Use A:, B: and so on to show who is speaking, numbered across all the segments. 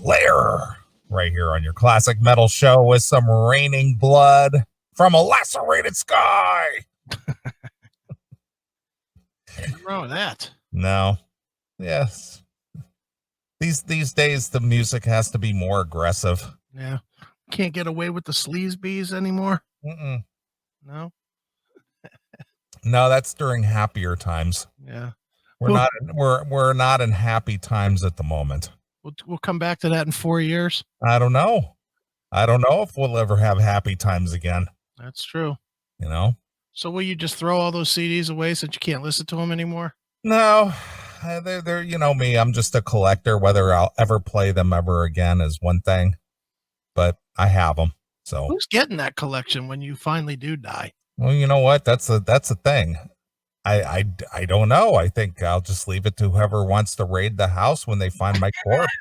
A: Slayer right here on your classic metal show with some raining blood from a lacerated sky.
B: What's wrong with that?
A: No. Yes. These days the music has to be more aggressive.
B: Yeah. Can't get away with the sleaze bees anymore.
A: Mm-mm.
B: No.
A: No, that's during happier times.
B: Yeah.
A: We're not in happy times at the moment.
B: We'll come back to that in 4 years.
A: I don't know if we'll ever have happy times again.
B: That's true.
A: You know?
B: So will you just throw all those CDs away since you can't listen to them anymore?
A: No, they're you know me, I'm just a collector. Whether I'll ever play them ever again is one thing, but I have them. So
B: who's getting that collection when you finally do die?
A: Well, you know what? That's a thing. I don't know. I think I'll just leave it to whoever wants to raid the house when they find my corpse.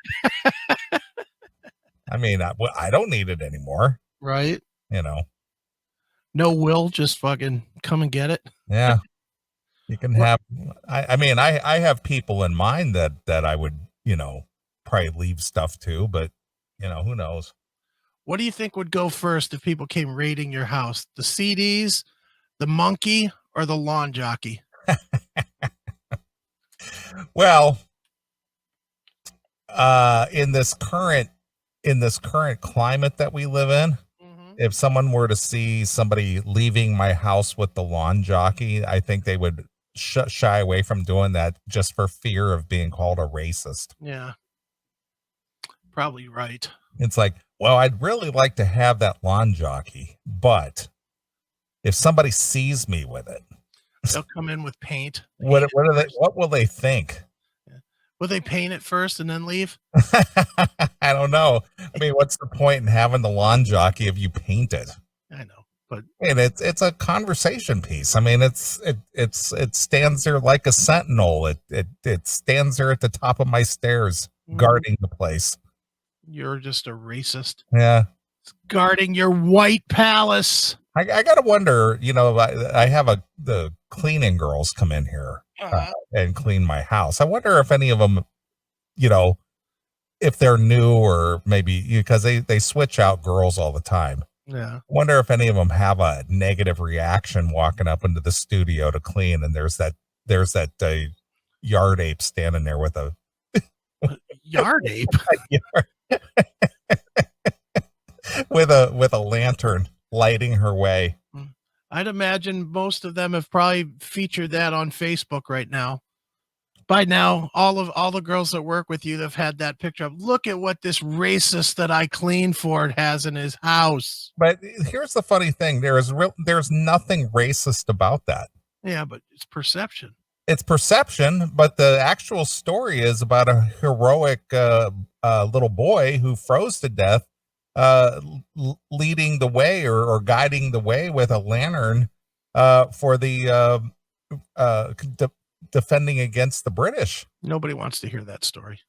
A: I mean, I don't need it anymore.
B: Right.
A: You know.
B: No will, just fucking come and get it.
A: Yeah. You can have, I mean, I have people in mind that I would, you know, probably leave stuff to, but you know, who knows?
B: What do you think would go first if people came raiding your house? The CDs, the monkey, or the lawn jockey?
A: Well, in this current climate that we live in, if someone were to see somebody leaving my house with the lawn jockey, I think they would shy away from doing that just for fear of being called a racist.
B: Yeah, probably right.
A: It's like, well, I'd really like to have that lawn jockey, but if somebody sees me with it,
B: they'll come in with paint.
A: What will they think?
B: Will they paint it first and then leave?
A: I don't know. I mean, what's the point in having the lawn jockey if you paint it?
B: I know, but
A: and it's a conversation piece. I mean, it stands there like a sentinel. It stands there at the top of my stairs, guarding the place.
B: You're just a racist.
A: Yeah,
B: it's guarding your white palace.
A: I gotta wonder. You know, I have the cleaning girls come in here. And clean my house. I wonder if any of them, you know, if they're new or maybe because they switch out girls all the time.
B: Yeah.
A: I wonder if any of them have a negative reaction walking up into the studio to clean, and there's that yard ape standing there with a
B: yard ape
A: with a lantern lighting her way.
B: I'd imagine most of them have probably featured that on Facebook right now. By now, all the girls that work with you have had that picture of, look at what this racist that I cleaned for it has in his house.
A: But here's the funny thing. There's nothing racist about that.
B: Yeah, but it's perception.
A: It's perception, but the actual story is about a heroic little boy who froze to death, leading the way or guiding the way with a lantern for the defending against the British.
B: Nobody wants to hear that story.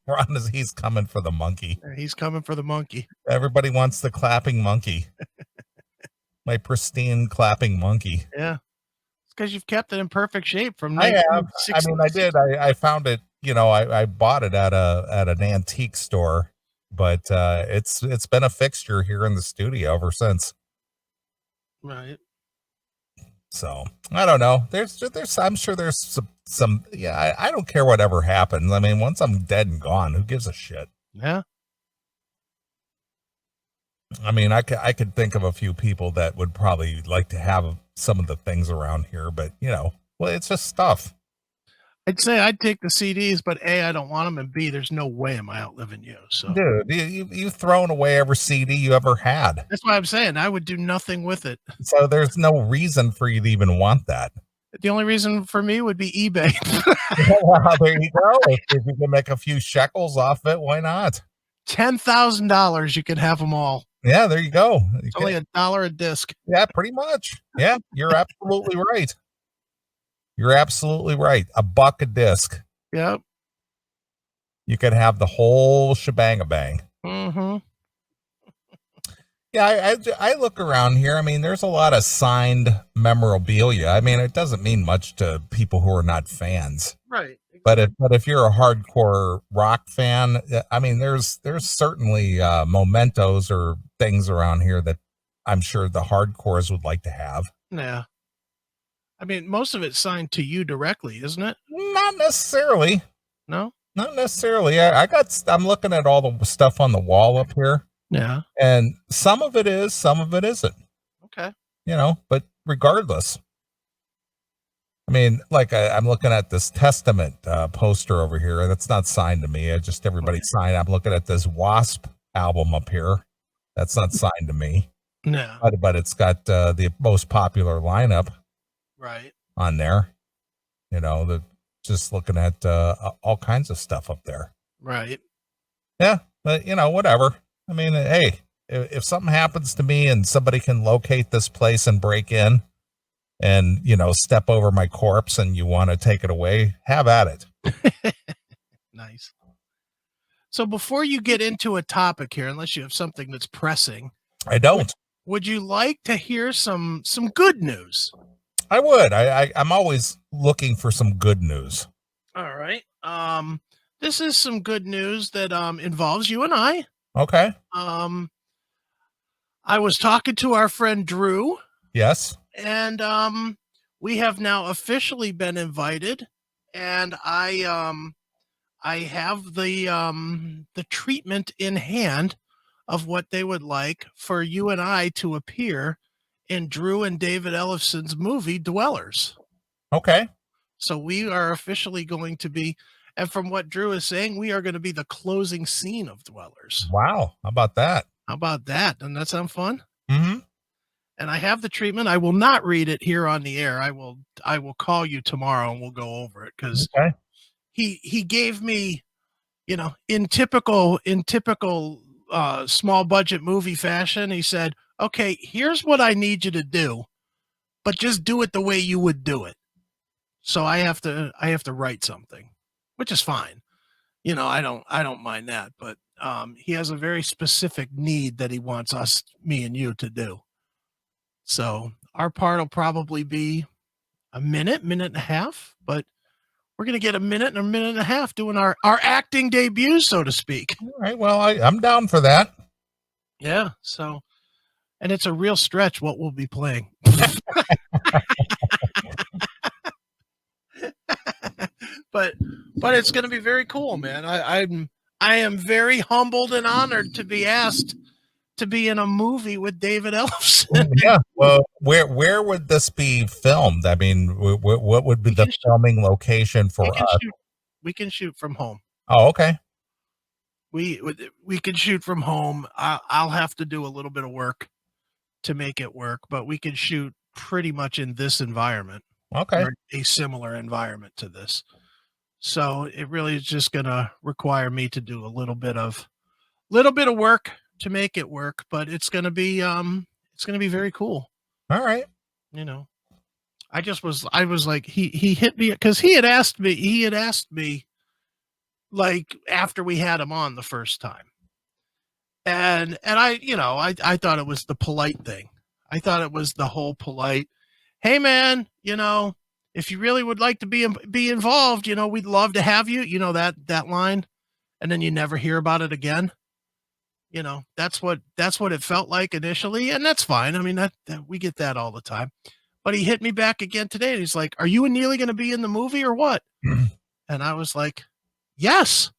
A: Ron he's coming for the monkey.
B: He's coming for the monkey.
A: Everybody wants the clapping monkey. My pristine clapping monkey.
B: Yeah. It's because you've kept it in perfect shape from
A: I have. I mean, I did. I found it, you know, I bought it at an antique store, but it's been a fixture here in the studio ever since.
B: Right.
A: So I don't know. There's I'm sure there's some yeah. I don't care whatever happens. I mean, once I'm dead and gone, who gives a shit?
B: Yeah.
A: I mean, I could think of a few people that would probably like to have some of the things around here, but you know, well, it's just stuff.
B: I'd say I'd take the CDs, but A, I don't want them, and B, there's no way am I outliving you. So,
A: dude, you've thrown away every CD you ever had.
B: That's why I'm saying I would do nothing with it.
A: So there's no reason for you to even want that.
B: The only reason for me would be eBay.
A: Well, there you go. If you can make a few shekels off it, why not?
B: $10,000, you can have them all.
A: Yeah, there you go.
B: It's only $1 a disc.
A: Yeah, pretty much. Yeah, you're absolutely right. You're absolutely right. $1 a disc.
B: Yep.
A: You could have the whole shebang bang.
B: Mm-hmm.
A: Yeah, I look around here. I mean, there's a lot of signed memorabilia. I mean, it doesn't mean much to people who are not fans.
B: Right.
A: But if you're a hardcore rock fan, I mean, there's certainly mementos or things around here that I'm sure the hardcores would like to have.
B: Yeah. I mean, most of it's signed to you directly, isn't it?
A: Not necessarily.
B: No?
A: Not necessarily. I'm looking at all the stuff on the wall up here,
B: Yeah.
A: and some of it is, some of it isn't.
B: Okay.
A: But regardless, I mean, like I'm looking at this Testament poster over here. That's not signed to me. It's just everybody signed. I'm looking at this Wasp album up here. That's not signed to me.
B: No.
A: But it's got the most popular lineup
B: Right.
A: on there. Just looking at all kinds of stuff up there.
B: Right.
A: Yeah, but whatever. I mean, hey, if something happens to me and somebody can locate this place and break in and, step over my corpse and you want to take it away, have at it.
B: Nice. So before you get into a topic here, unless you have something that's pressing,
A: I don't.
B: Would you like to hear some good news?
A: I would. I'm always looking for some good news.
B: All right. This is some good news that involves you and I.
A: Okay.
B: I was talking to our friend Drew.
A: Yes.
B: And we have now officially been invited, and I have the treatment in hand of what they would like for you and I to appear in Drew and David Ellison's movie Dwellers.
A: Okay.
B: So we are officially going to be, and from what Drew is saying, we are going to be the closing scene of Dwellers.
A: Wow. How about that?
B: How about that? Doesn't that sound fun?
A: Mm-hmm.
B: And I have the treatment. I will not read it here on the air. I will call you tomorrow and we'll go over it, because he gave me, in typical small budget movie fashion, he said, okay, here's what I need you to do, but just do it the way you would do it. So I have to write something, which is fine. I don't mind that, but he has a very specific need that he wants me and you to do. So our part will probably be a minute and a half, but we're going to get a minute and a half doing our acting debut, so to speak.
A: All right. Well, I'm down for that.
B: Yeah. So, and it's a real stretch what we'll be playing. but it's going to be very cool, man. I am very humbled and honored to be asked to be in a movie with David Ellison.
A: Yeah. Well, where would this be filmed? I mean, what would be the filming location for us?
B: We can shoot from home.
A: Oh, okay.
B: We can shoot from home. I'll have to do a little bit of work to make it work, but we can shoot pretty much in this environment.
A: Okay.
B: Or a similar environment to this. So it really is just going to require me to do a little bit of work to make it work, but it's going to be very cool.
A: All right.
B: I was like, he hit me because he had asked me like after we had him on the first time. And I thought it was the polite thing. I thought it was the whole polite, hey man, if you really would like to be involved, we'd love to have you, that line. And then you never hear about it again. That's what it felt like initially. And that's fine. I mean, that we get that all the time, but he hit me back again today. And he's like, are you and Neeley going to be in the movie or what? And I was like, yes.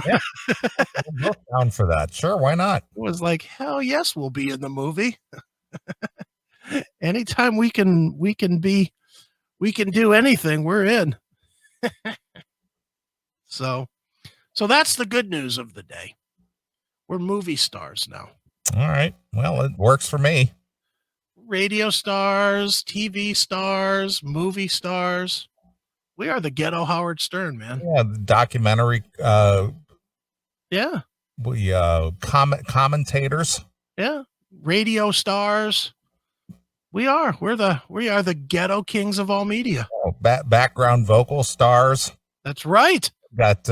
A: Yeah. We'll look down for that. Sure. Why not?
B: It was like, hell yes, we'll be in the movie. Anytime we can do anything, we're in. So that's the good news of the day. We're movie stars now.
A: All right. Well, it works for me.
B: Radio stars, TV stars, movie stars. We are the ghetto Howard Stern, man.
A: Yeah, the documentary.
B: Yeah.
A: We commentators.
B: Yeah. Radio stars. We are the ghetto kings of all media.
A: Background vocal stars.
B: That's right.
A: Got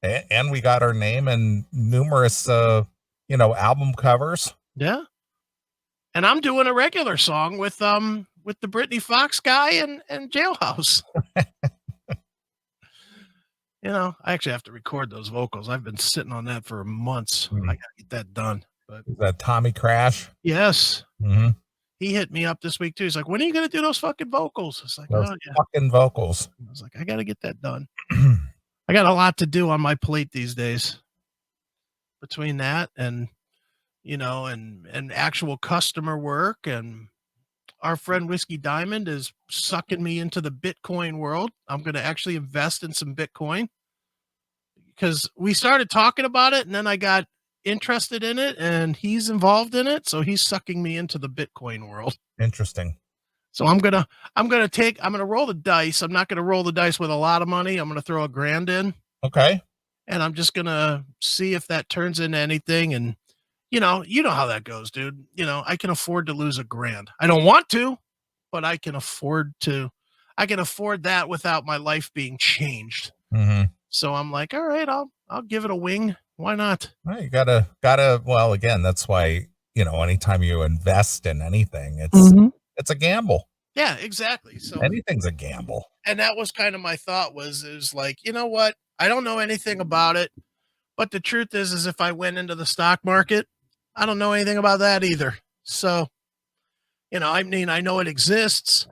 A: and we got our name in numerous album covers.
B: Yeah. And I'm doing a regular song with the Britney Fox guy and Jailhouse. I actually have to record those vocals. I've been sitting on that for months. I gotta get that done. But
A: Is that Tommy Crash?
B: yes,
A: Mm-hmm.
B: he hit me up this week too. He's like, "When are you gonna do those fucking vocals?" It's like,
A: Those
B: "Oh yeah."
A: fucking vocals.
B: I was like, "I gotta get that done." I got a lot to do on my plate these days. Between that and and actual customer work, and our friend Whiskey Diamond is sucking me into the Bitcoin world. I'm going to actually invest in some Bitcoin because we started talking about it and then I got interested in it and he's involved in it. So he's sucking me into the Bitcoin world.
A: Interesting.
B: So I'm going to roll the dice. I'm not going to roll the dice with a lot of money. I'm going to throw $1,000 in.
A: Okay.
B: And I'm just going to see if that turns into anything. And you know how that goes, dude. I can afford to lose $1,000. I don't want to, but I can afford that without my life being changed.
A: Mm-hmm.
B: So I'm like, all right, I'll give it a wing. Why not?
A: Well, you gotta, well, again, that's why, anytime you invest in anything, it's a gamble.
B: Yeah, exactly. So
A: Anything's a gamble.
B: and that was kind of my thought is like, you know what? I don't know anything about it, but the truth is if I went into the stock market, I don't know anything about that either. So, I know it exists.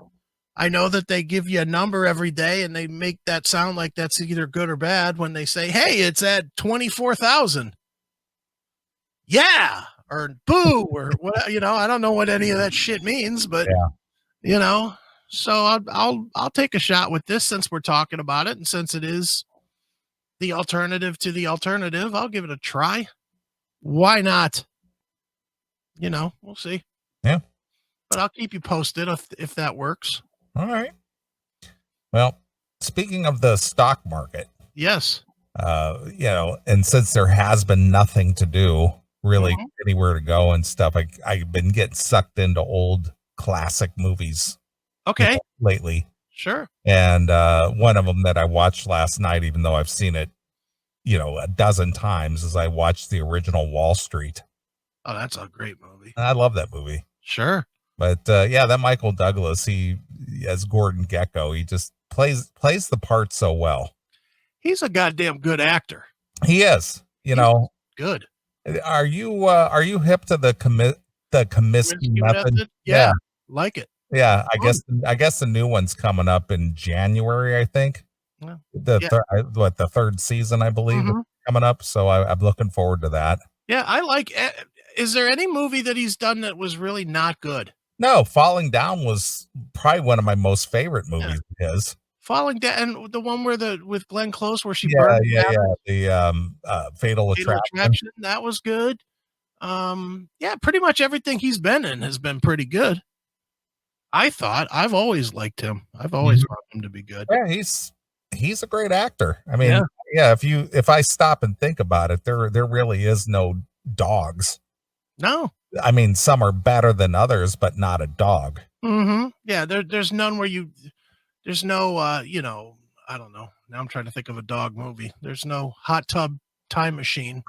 B: I know that they give you a number every day and they make that sound like that's either good or bad when they say, hey, it's at 24,000. Yeah. Or boo or what, I don't know what any of that shit means, but so I'll take a shot with this since we're talking about it. And since it is the alternative to the alternative, I'll give it a try. Why not? We'll see.
A: Yeah.
B: But I'll keep you posted if that works.
A: All right. Well, speaking of the stock market.
B: Yes.
A: And since there has been nothing to do, really anywhere to go and stuff, I've been getting sucked into old classic movies.
B: Okay.
A: Lately.
B: Sure.
A: And one of them that I watched last night, even though I've seen it, a dozen times, is I watched the original Wall Street.
B: Oh, that's a great movie.
A: I love that movie.
B: Sure.
A: But that Michael Douglas, he as Gordon Gekko, he just plays the part so well.
B: He's a goddamn good actor.
A: He is.
B: Good.
A: Are you hip to the Comiskey method?
B: Yeah, like it.
A: Yeah, I guess the new one's coming up in January, I think. Yeah. The third season, I believe, is coming up. So I'm looking forward to that.
B: Yeah, I like. Is there any movie that he's done that was really not good?
A: No, Falling Down was probably one of my most favorite movies of his.
B: Falling Down, and the one with Glenn Close where she
A: burned the Fatal Attraction.
B: That was good. Pretty much everything he's been in has been pretty good. I've always liked him. I've always found him to be good.
A: Yeah, he's a great actor. I mean, if I stop and think about it, there really is no dogs.
B: No.
A: I mean, some are better than others, but not a dog.
B: Mm-hmm. Yeah, there's none where there's no I don't know. Now I'm trying to think of a dog movie. There's no Hot Tub Time Machine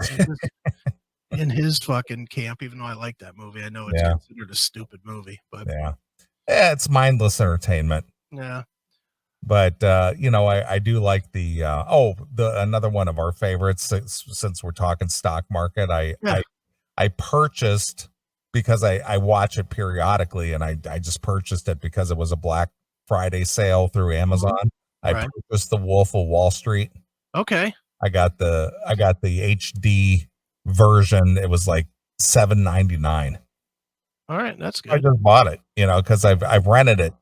B: in his fucking camp, even though I like that movie. I know it's considered a stupid movie, but
A: it's mindless entertainment.
B: Yeah.
A: But I do like the another one of our favorites, since we're talking stock market. I purchased, because I watch it periodically, and I just purchased it because it was a Black Friday sale through Amazon. I purchased The Wolf of Wall Street.
B: Okay.
A: I got the HD version. It was like $7.99.
B: All right, that's good.
A: I just bought it, because I've rented it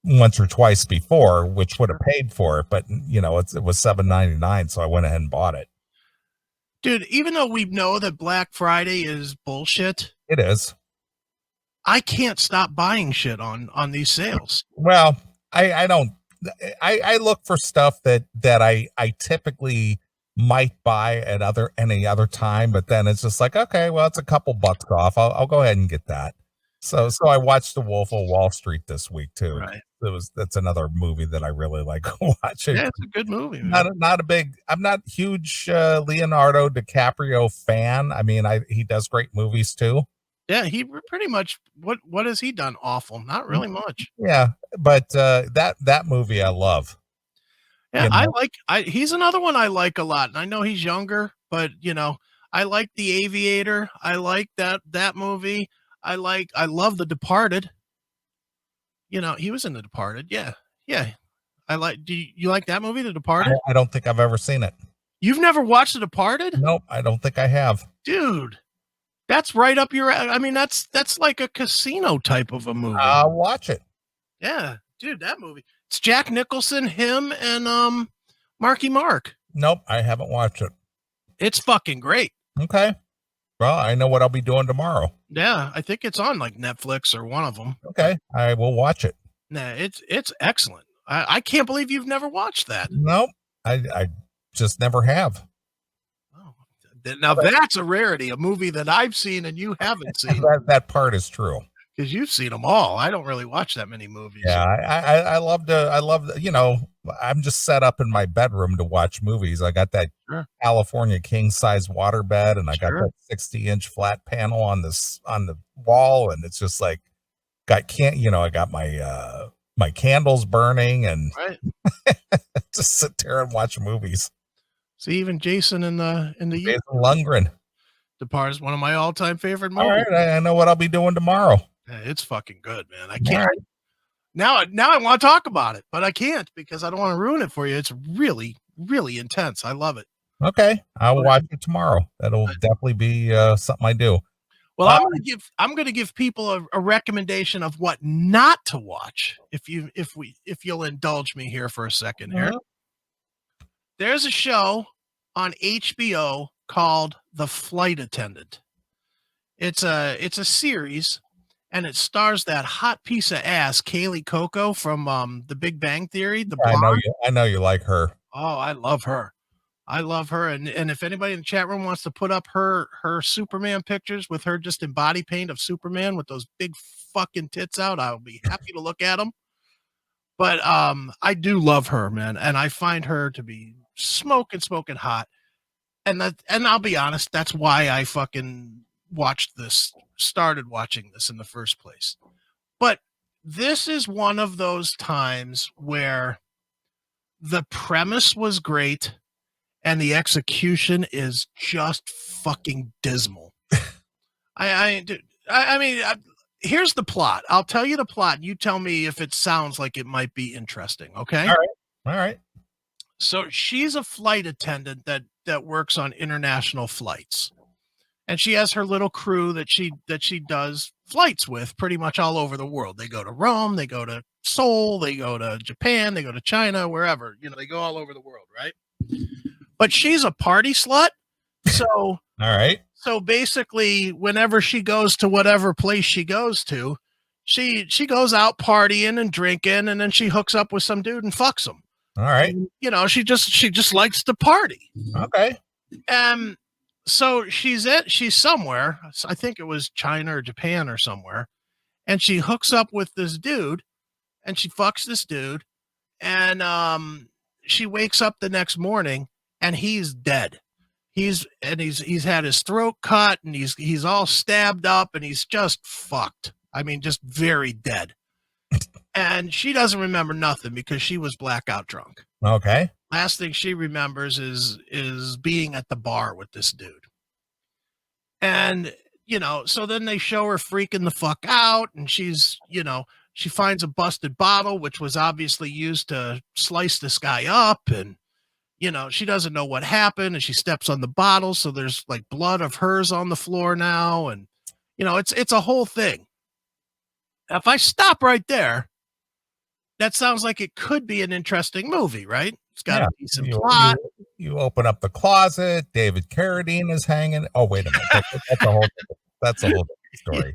A: once or twice before, which would have paid for it, but it was $7.99, so I went ahead and bought it.
B: Dude, even though we know that Black Friday is bullshit,
A: it is.
B: I can't stop buying shit on these sales.
A: Well, I don't. I look for stuff that I typically might buy at any other time, but then it's just like, okay, well, it's a couple bucks off. I'll go ahead and get that. So I watched The Wolf of Wall Street this week too.
B: Right.
A: That's another movie that I really like watching.
B: Yeah, it's a good movie. Man.
A: I'm not huge Leonardo DiCaprio fan. I mean, he does great movies too.
B: Yeah, he pretty much, what has he done awful? Not really much.
A: Yeah, but that movie I love.
B: Yeah,
A: You know?
B: he's another one I like a lot. And I know he's younger, but I like The Aviator. I like that movie. I love The Departed. He was in The Departed. Yeah. Yeah. Do you like that movie, The Departed?
A: I don't think I've ever seen it.
B: You've never watched The Departed?
A: Nope, I don't think I have.
B: Dude, that's right up your, I mean, that's like a casino type of a movie.
A: I'll watch it.
B: Yeah, dude, that movie. It's Jack Nicholson, him, and Marky Mark.
A: Nope, I haven't watched it.
B: It's fucking great.
A: Okay. Well, I know what I'll be doing tomorrow.
B: Yeah, I think it's on like Netflix or one of them.
A: Okay, I will watch it.
B: Nah, it's excellent. I can't believe you've never watched that.
A: Nope, I just never have.
B: Oh, now that's a rarity, a movie that I've seen and you haven't seen.
A: That part is true.
B: Because you've seen them all. I don't really watch that many movies.
A: Yeah, I love to, I'm just set up in my bedroom to watch movies. I got that California king size waterbed, and I got that 60-inch flat panel on the wall, and it's just like I got my candles burning, and just sit there and watch movies.
B: See, even Jason in the
A: Jason Lundgren.
B: Departed is one of my all-time favorite movies.
A: All right, I know what I'll be doing tomorrow.
B: Yeah, it's fucking good, man. I can't. Now I want to talk about it, but I can't because I don't want to ruin it for you. It's really, really intense. I love it.
A: Okay, I'll watch it tomorrow. That'll definitely be something I do.
B: Well, I'm gonna give people a recommendation of what not to watch. If you'll indulge me here for a second here. There's a show on HBO called The Flight Attendant. It's a series, and it stars that hot piece of ass Kaylee Coco from The Big Bang Theory.
A: I know you like her.
B: Oh, I love her. And if anybody in the chat room wants to put up her Superman pictures with her just in body paint of Superman with those big fucking tits out, I'll be happy to look at them. But I do love her, man, and I find her to be smoking hot. And I'll be honest, that's why I fucking started watching this in the first place. But this is one of those times where the premise was great and the execution is just fucking dismal. Here's the plot. I'll tell you the plot, and you tell me if it sounds like it might be interesting, okay?
A: All right.
B: So she's a flight attendant that works on international flights. And she has her little crew that she does flights with pretty much all over the world. They go to Rome, they go to Seoul, they go to Japan, they go to China, wherever. They go all over the world, right? But she's a party slut. So
A: all right.
B: So basically, whenever she goes to whatever place she goes to, she goes out partying and drinking, and then she hooks up with some dude and fucks him.
A: All right.
B: And, she just likes to party.
A: Okay.
B: So she's somewhere. I think it was China or Japan or somewhere, and she hooks up with this dude, and she fucks this dude, and she wakes up the next morning, and he's dead. He's had his throat cut, and he's all stabbed up, and he's just fucked. I mean, just very dead. And she doesn't remember nothing because she was blackout drunk.
A: Okay.
B: Last thing she remembers is being at the bar with this dude. And, so then they show her freaking the fuck out, and she's, she finds a busted bottle, which was obviously used to slice this guy up, and she doesn't know what happened, and she steps on the bottle, so there's like blood of hers on the floor now, and it's a whole thing. If I stop right there, that sounds like it could be an interesting movie, right? It's got a decent plot.
A: You open up the closet, David Carradine is hanging. Oh, wait a minute. That's a whole story.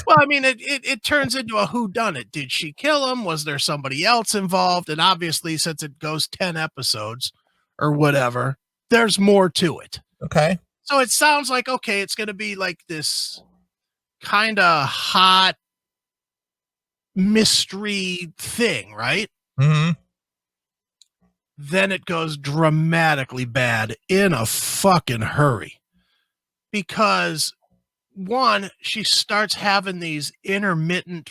B: Well, I mean, it turns into a whodunit. Did she kill him? Was there somebody else involved? And obviously, since it goes 10 episodes or whatever, there's more to it.
A: Okay.
B: So it sounds like, okay, it's going to be like this kind of hot mystery thing, right?
A: Mm-hmm.
B: Then it goes dramatically bad in a fucking hurry. Because, one, she starts having these intermittent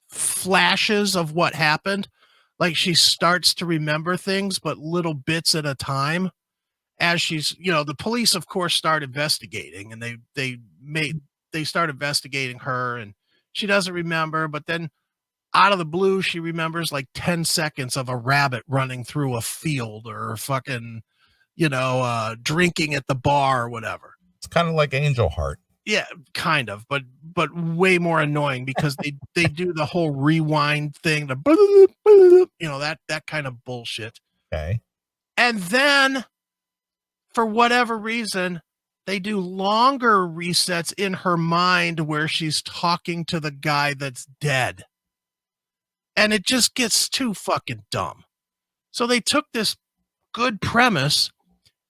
B: flashes of what happened. like she starts to remember things, but little bits at a time. As she's, the police, of course, start investigating, and they start investigating her, and she doesn't remember. But then, out of the blue, she remembers like 10 seconds of a rabbit running through a field, or fucking, drinking at the bar or whatever.
A: It's kind of like Angel Heart.
B: Yeah, kind of, but way more annoying because they do the whole rewind thing, that kind of bullshit.
A: Okay.
B: And then, for whatever reason, they do longer resets in her mind where she's talking to the guy that's dead. And it just gets too fucking dumb. So they took this good premise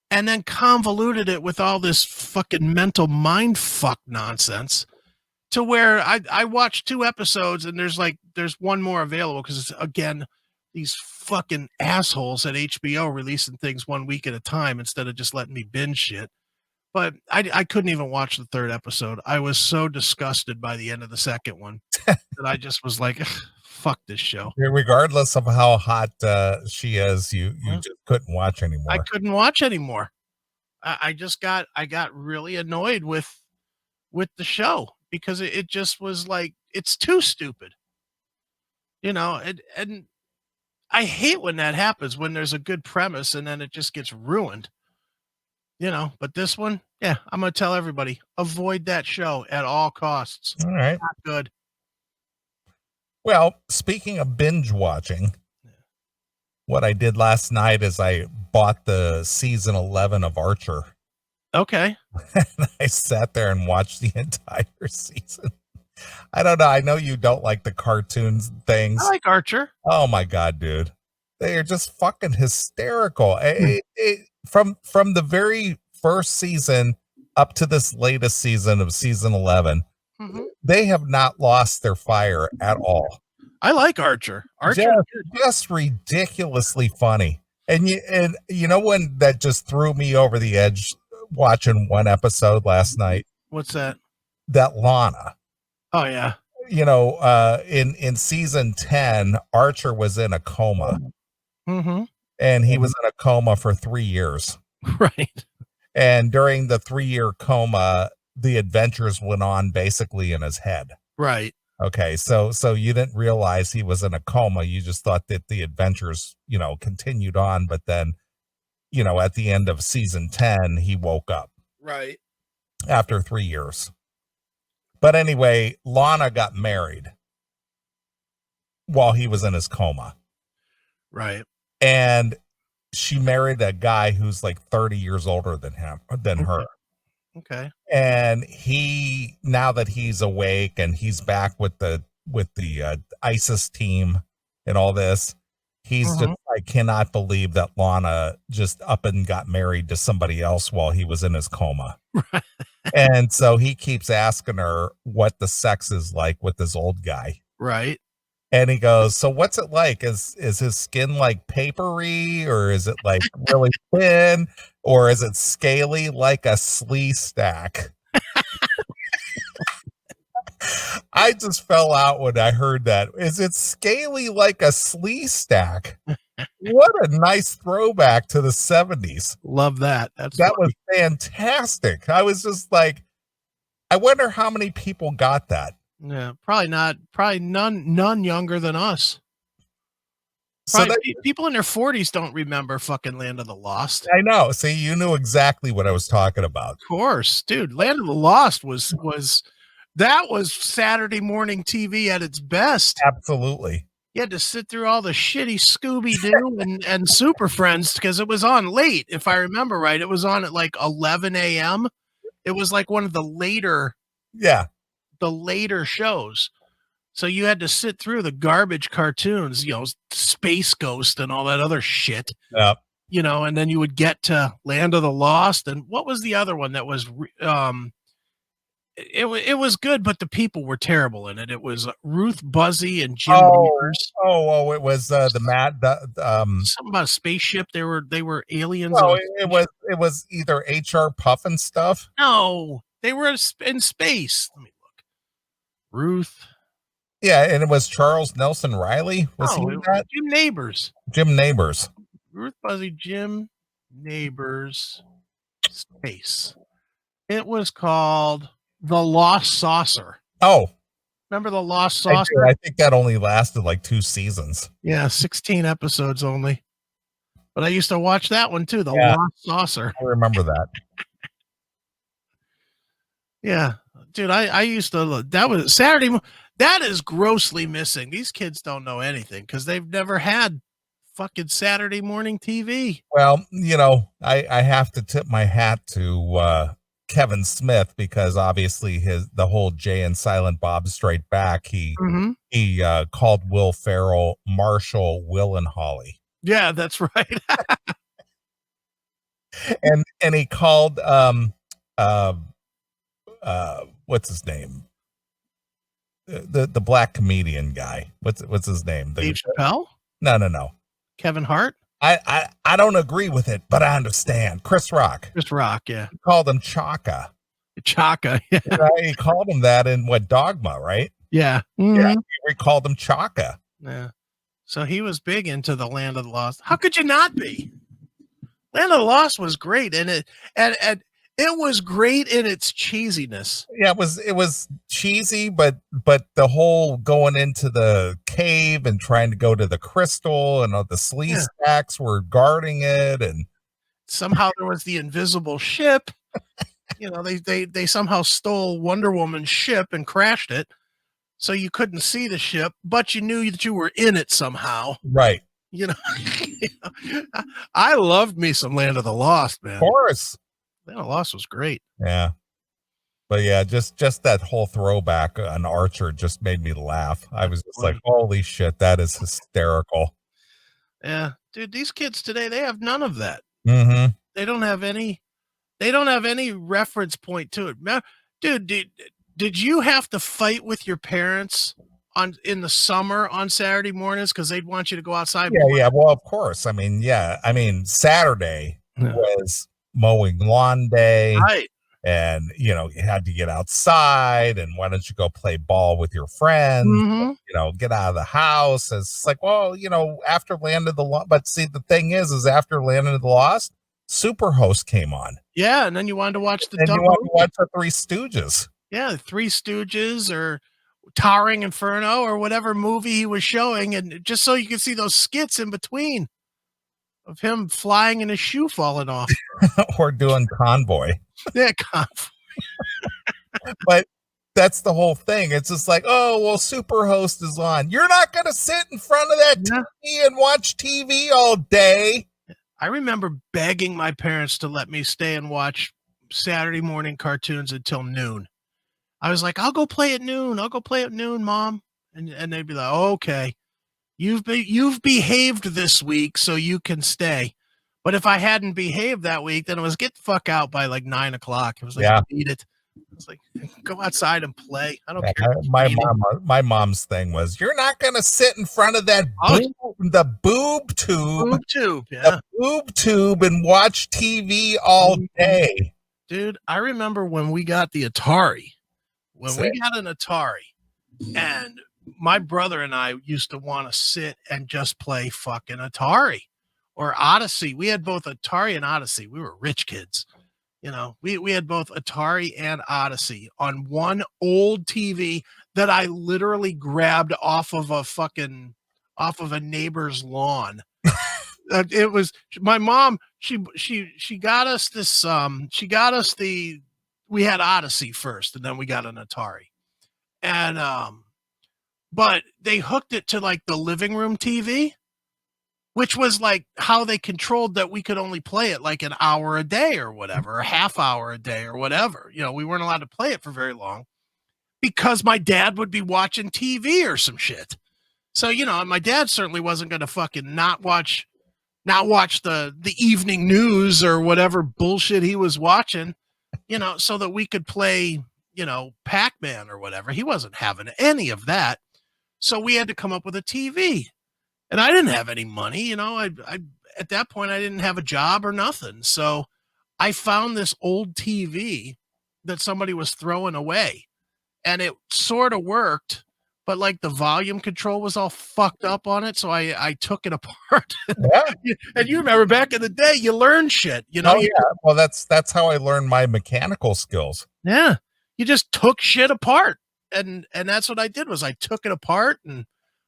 B: and then convoluted it with all this fucking mental mind fuck nonsense to where I watched 2 episodes, and there's one more available because it's, again, these fucking assholes at HBO releasing things 1 week at a time instead of just letting me binge shit. But I couldn't even watch the 3rd episode. I was so disgusted by the end of the 2nd one that I just was like, fuck this show.
A: Regardless of how hot she is, you just couldn't watch anymore.
B: I couldn't watch anymore. I got really annoyed with the show because it just was like, it's too stupid. And I hate when that happens, when there's a good premise and then it just gets ruined. But this one, yeah, I'm going to tell everybody, avoid that show at all costs.
A: All right.
B: Not good.
A: Well, speaking of binge watching, what I did last night is I bought the season 11 of Archer.
B: Okay.
A: And I sat there and watched the entire season. I don't know. I know you don't like the cartoons things.
B: I like Archer.
A: Oh my God, dude. They are just fucking hysterical. From the very first season up to this latest season of season 11, they have not lost their fire at all.
B: I like Archer.
A: Just ridiculously funny. And you know when that just threw me over the edge watching one episode last night?
B: What's that?
A: That Lana.
B: Oh yeah.
A: In season 10, Archer was in a coma. And he was in a coma for 3 years.
B: Right.
A: And during the 3-year coma, the adventures went on basically in his head.
B: Right.
A: Okay. So you didn't realize he was in a coma. You just thought that the adventures, continued on. But then, at the end of season 10, he woke up.
B: Right.
A: After 3 years. But anyway, Lana got married while he was in his coma.
B: Right.
A: And she married a guy who's like 30 years older than her.
B: Okay.
A: And now that he's awake and he's back with the ISIS team and all this, he's just, I cannot believe that Lana just up and got married to somebody else while he was in his coma.
B: Right.
A: And so he keeps asking her what the sex is like with this old guy.
B: Right.
A: And he goes, so what's it like? Is his skin like papery, or is it like really thin, or is it scaly like a slee stack? I just fell out when I heard that. Is it scaly like a slee stack? What a nice throwback to the 70s.
B: Love that.
A: That was fantastic. I was just like, I wonder how many people got that.
B: Yeah, probably not. Probably none younger than us. People in their 40s don't remember fucking Land of the Lost.
A: I know. See, you knew exactly what I was talking about.
B: Of course, dude. Land of the Lost was Saturday morning TV at its best.
A: Absolutely.
B: You had to sit through all the shitty Scooby-Doo and Super Friends because it was on late. If I remember right, it was on at like 11 a.m. It was like one of the later.
A: Yeah.
B: The later shows. So you had to sit through the garbage cartoons, Space Ghost and all that other shit.
A: Yep.
B: And then you would get to Land of the Lost. And what was the other one that was, it was good, but the people were terrible in it. It was Ruth Buzzy and Jim Weavers.
A: It was something
B: about a spaceship. They were aliens.
A: No, it was either HR Puff and stuff.
B: No, they were in space. Let me look. Ruth.
A: Yeah, and it was Charles Nelson Riley. Was he
B: Oh,
A: in that?
B: Jim Neighbors.
A: Jim Neighbors.
B: Ruth Buzzy, Jim Neighbors, space. It was called The Lost Saucer.
A: Oh,
B: remember The Lost
A: I
B: Saucer?
A: I think that only lasted like 2 seasons.
B: Yeah, 16 episodes only. But I used to watch that one too, The
A: Yeah.
B: Lost Saucer.
A: I remember that.
B: Yeah, dude, I used to look. That was Saturday. That is grossly missing. These kids don't know anything because they've never had fucking Saturday morning TV.
A: Well, you know, I have to tip my hat to Kevin Smith because obviously the whole Jay and Silent Bob Straight Back, he called Will Ferrell Marshall, Will and Holly.
B: Yeah, that's right.
A: and he called what's his name? The black comedian guy. What's his name?
B: Dave Chappelle?
A: No.
B: Kevin Hart?
A: I don't agree with it, but I understand. Chris Rock.
B: Chris Rock, yeah.
A: He called him Chaka.
B: Chaka, yeah.
A: Right? He called him that in Dogma, right?
B: Yeah.
A: Yeah. He called him Chaka.
B: Yeah. So he was big into the Land of the Lost. How could you not be? Land of the Lost was great, and it was great in its cheesiness.
A: Yeah, it was cheesy, but the whole going into the cave and trying to go to the crystal and all the sleaze stacks were guarding it, and
B: somehow there was the invisible ship. You know, they somehow stole Wonder Woman's ship and crashed it, so you couldn't see the ship, but you knew that you were in it somehow.
A: Right.
B: You know, I loved me some Land of the Lost, man.
A: Of course.
B: Land of the Lost was great.
A: Yeah. But yeah, just that whole throwback on Archer just made me laugh. I was just like, holy shit, that is hysterical.
B: Yeah. Dude, these kids today, they have none of that.
A: Mm-hmm.
B: They don't have any reference point to it. Dude, did you have to fight with your parents in the summer on Saturday mornings because they'd want you to go outside?
A: Yeah. Well, of course. I mean, Saturday was mowing lawn day.
B: Right.
A: And, you know, you had to get outside, and why don't you go play ball with your friends?
B: Mm-hmm.
A: You know, get out of the house. It's like, well, you know, after Land of the Lost. But see, the thing is after Land of the Lost, Superhost came on.
B: Yeah, and then you wanted to watch the
A: Three Stooges.
B: Yeah, the Three Stooges or Towering Inferno or whatever movie he was showing, and just so you could see those skits in between of him flying and his shoe falling off.
A: Or doing Convoy.
B: Yeah, Convoy.
A: But that's the whole thing. It's just like, oh, well, Superhost is on. You're not going to sit in front of that TV and watch TV all day.
B: I remember begging my parents to let me stay and watch Saturday morning cartoons until noon. I was like, I'll go play at noon. Mom. And they'd be like, oh, okay, you've behaved this week, so you can stay. But if I hadn't behaved that week, then it was get the fuck out by like 9 o'clock. It was like, eat it. I was like, go outside and play. I don't care.
A: My mom's thing was, you're not going to sit in front of that the boob tube. The boob tube and watch TV all day.
B: Dude, I remember when we got the Atari. We got an Atari, and my brother and I used to want to sit and just play fucking Atari or Odyssey. We had both Atari and Odyssey. We were rich kids. You know, we had both Atari and Odyssey on one old TV that I literally grabbed off of a neighbor's lawn. It was my mom. She got us this. We had Odyssey first, and then we got an Atari, and but they hooked it to like the living room TV, which was like how they controlled that we could only play it like an hour a day or whatever, a half hour a day or whatever. You know, we weren't allowed to play it for very long because my dad would be watching TV or some shit. So, you know, my dad certainly wasn't going to fucking not watch the evening news or whatever bullshit he was watching, you know, so that we could play, you know, Pac-Man or whatever. He wasn't having any of that. So we had to come up with a TV. And I didn't have any money, you know, I at that point I didn't have a job or nothing. So I found this old TV that somebody was throwing away, and it sort of worked, but like the volume control was all fucked up on it. So I took it apart.
A: Yeah.
B: And you remember back in the day, you learn shit, you know,
A: Oh yeah. Well, that's how I learned my mechanical skills.
B: yeah, you just took shit apart. And that's what I did was I took it apart and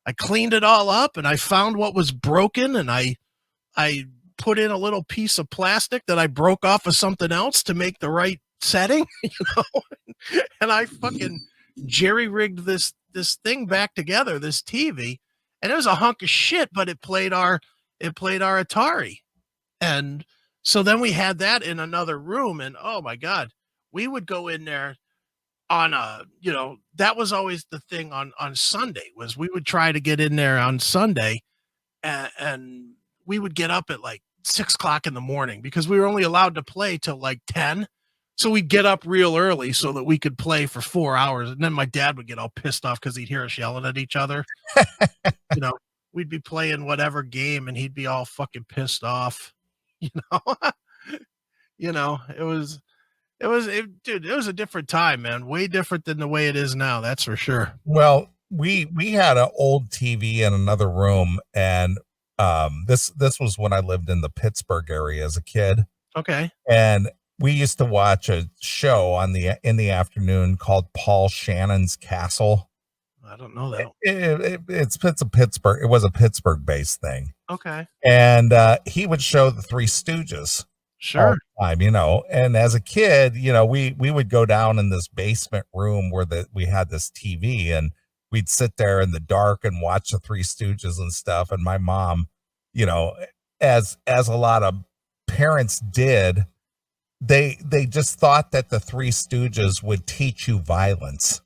B: I cleaned it all up and I found what was broken and I put in a little piece of plastic that I broke off of something else to make the right setting, you know, and I fucking jerry rigged this thing back together, this TV, and it was a hunk of shit, but it played our Atari. And so then we had that in another room, and oh my God, we would go in there on you know, that was always the thing on Sunday was we would try to get in there on Sunday and we would get up at like 6 o'clock in the morning because we were only allowed to play till like 10. So we'd get up real early so that we could play for 4 hours. And then my dad would get all pissed off because he'd hear us yelling at each other. You know, we'd be playing whatever game and he'd be all fucking pissed off. You know, you know, dude, it was a different time, man. Way different than the way it is now. That's for sure.
A: Well, we had an old TV in another room, and this was when I lived in the Pittsburgh area as a kid.
B: Okay.
A: And we used to watch a show in the afternoon called Paul Shannon's Castle.
B: I don't know that.
A: It's a Pittsburgh. It was a Pittsburgh based thing.
B: Okay.
A: And he would show the Three Stooges.
B: Sure.
A: All the time, you know. And as a kid, you know, we would go down in this basement room where we had this TV, and we'd sit there in the dark and watch the Three Stooges and stuff. And my mom, you know, as a lot of parents did, they just thought that the Three Stooges would teach you violence.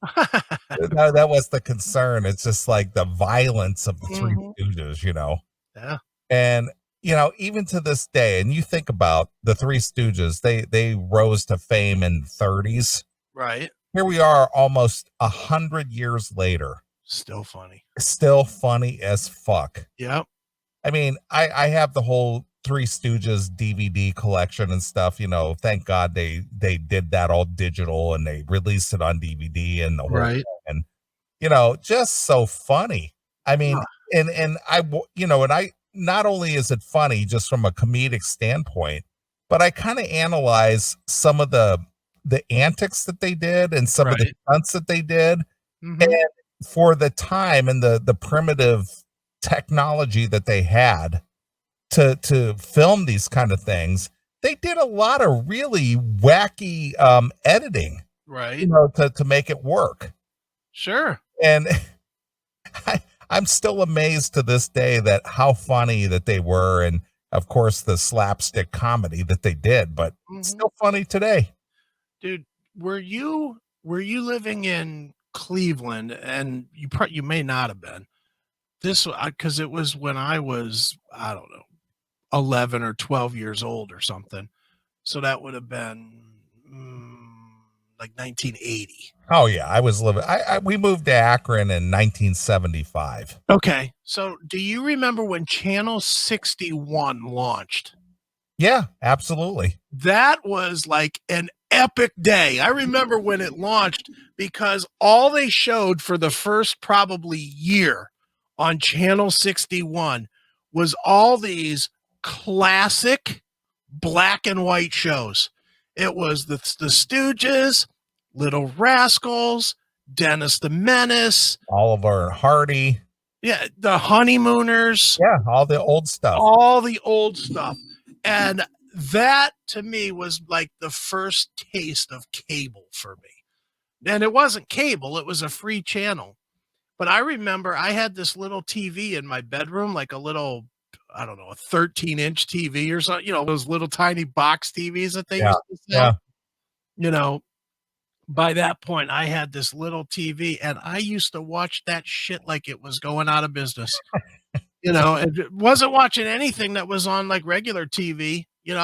A: That was the concern. It's just like the violence of the Three Stooges, you know.
B: Yeah.
A: And you know, even to this day, and you think about the Three Stooges, they rose to fame in 30s.
B: Right.
A: Here we are almost 100 years later.
B: Still funny.
A: Still funny as fuck.
B: Yep.
A: I mean, I have the whole Three Stooges DVD collection and stuff, you know. Thank God they did that all digital and they released it on DVD and the whole
B: Right.
A: thing. And, you know, just so funny. I mean, and I, you know, and I, not only is it funny just from a comedic standpoint, but I kind of analyze some of the antics that they did and some of the stunts that they did. And for the time and the primitive technology that they had to film these kind of things, they did a lot of really wacky editing,
B: right,
A: you know, to make it work.
B: Sure.
A: And I'm still amazed to this day that how funny that they were, and of course the slapstick comedy that they did, but still funny today.
B: Dude, were you living in Cleveland? And you may not have been. This because it was when I was, I don't know, 11 or 12 years old or something. So that would have been like 1980.
A: Oh yeah, I was living. We moved to Akron in 1975.
B: Okay, so do you remember when Channel 61 launched?
A: Yeah, absolutely.
B: That was like an epic day. I remember when it launched because all they showed for the first probably year on Channel 61 was all these classic black and white shows. It was the Stooges, Little Rascals, Dennis the Menace,
A: Oliver and Hardy.
B: Yeah, the Honeymooners.
A: Yeah, all the old stuff.
B: All the old stuff. And that to me was like the first taste of cable for me. And it wasn't cable, it was a free channel. But I remember I had this little TV in my bedroom, like a little, I don't know, a 13-inch TV or something, you know, those little tiny box TVs that they used to sell.
A: Yeah.
B: You know, by that point, I had this little TV and I used to watch that shit like it was going out of business. You know, and wasn't watching anything that was on like regular TV. You know,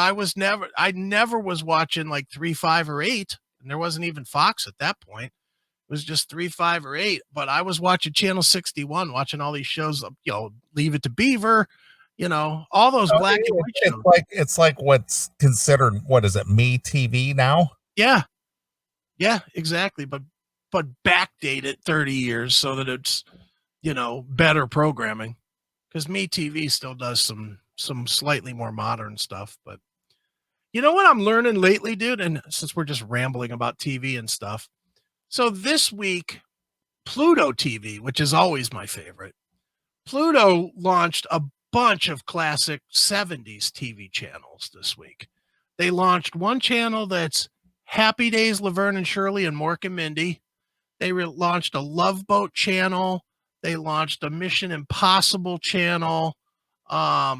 B: I never was watching like 3, 5, or 8. And there wasn't even Fox at that point. It was just 3, 5, or 8. But I was watching Channel 61, watching all these shows, you know, Leave It to Beaver, you know, all those black and white shows.
A: It's like what's considered, what is it, Me TV now?
B: Yeah. Yeah, exactly. But but backdate it 30 years so that it's, better programming. Because MeTV still does some slightly more modern stuff. But you know what I'm learning lately, dude? And since we're just rambling about TV and stuff. So this week, Pluto TV, which is always my favorite, Pluto launched a bunch of classic 70s TV channels this week. They launched one channel that's Happy Days, Laverne and Shirley and Mork and Mindy. They launched a Love Boat channel. They launched a Mission Impossible channel, a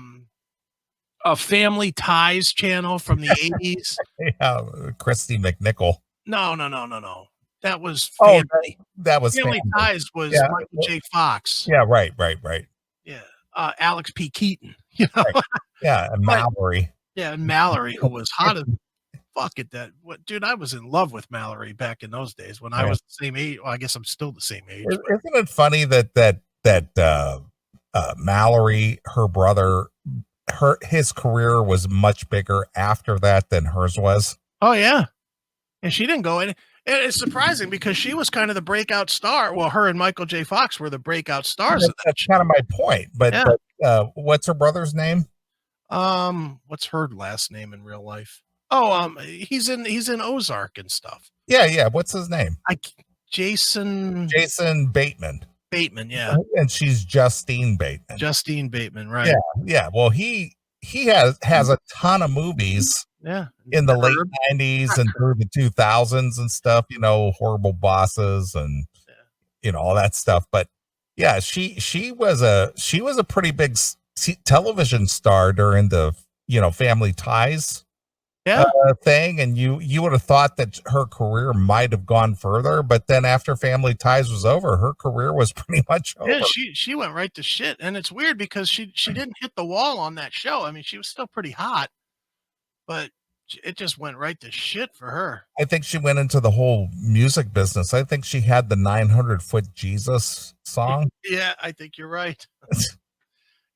B: Family Ties channel from the 80s.
A: Yeah, Christy McNichol.
B: No. That was Family.
A: That was
B: Family Ties was Michael J. Fox.
A: Yeah, right.
B: Yeah. Alex P. Keaton.
A: Right. Yeah, and Mallory.
B: Yeah, and Mallory, who was hot as fuck at that. Dude, I was in love with Mallory back in those days when I was the same age. Well, I guess I'm still the same age.
A: Isn't it funny that Mallory, her brother, his career was much bigger after that than hers was?
B: Oh yeah, and she didn't go in. And it's surprising because she was kind of the breakout star. Well, her and Michael J. Fox were the breakout stars.
A: That's kind of my point. But what's her brother's name?
B: What's her last name in real life? Oh, he's in Ozark and stuff.
A: Yeah. What's his name?
B: Jason
A: Bateman.
B: Bateman, yeah.
A: And she's Justine Bateman.
B: Justine Bateman, right?
A: Yeah. Well, he has a ton of movies.
B: Yeah.
A: In the late 90s and through the 2000s and stuff, Horrible Bosses and all that stuff. But yeah, she was a pretty big television star during the Family Ties thing, and you would have thought that her career might have gone further, but then after Family Ties was over, her career was pretty much over.
B: Yeah, she went right to shit, and it's weird because she didn't hit the wall on that show. I mean, she was still pretty hot, but it just went right to shit for her.
A: I think she went into the whole music business. I think she had the 900-Foot Jesus song.
B: Yeah, I think you're right.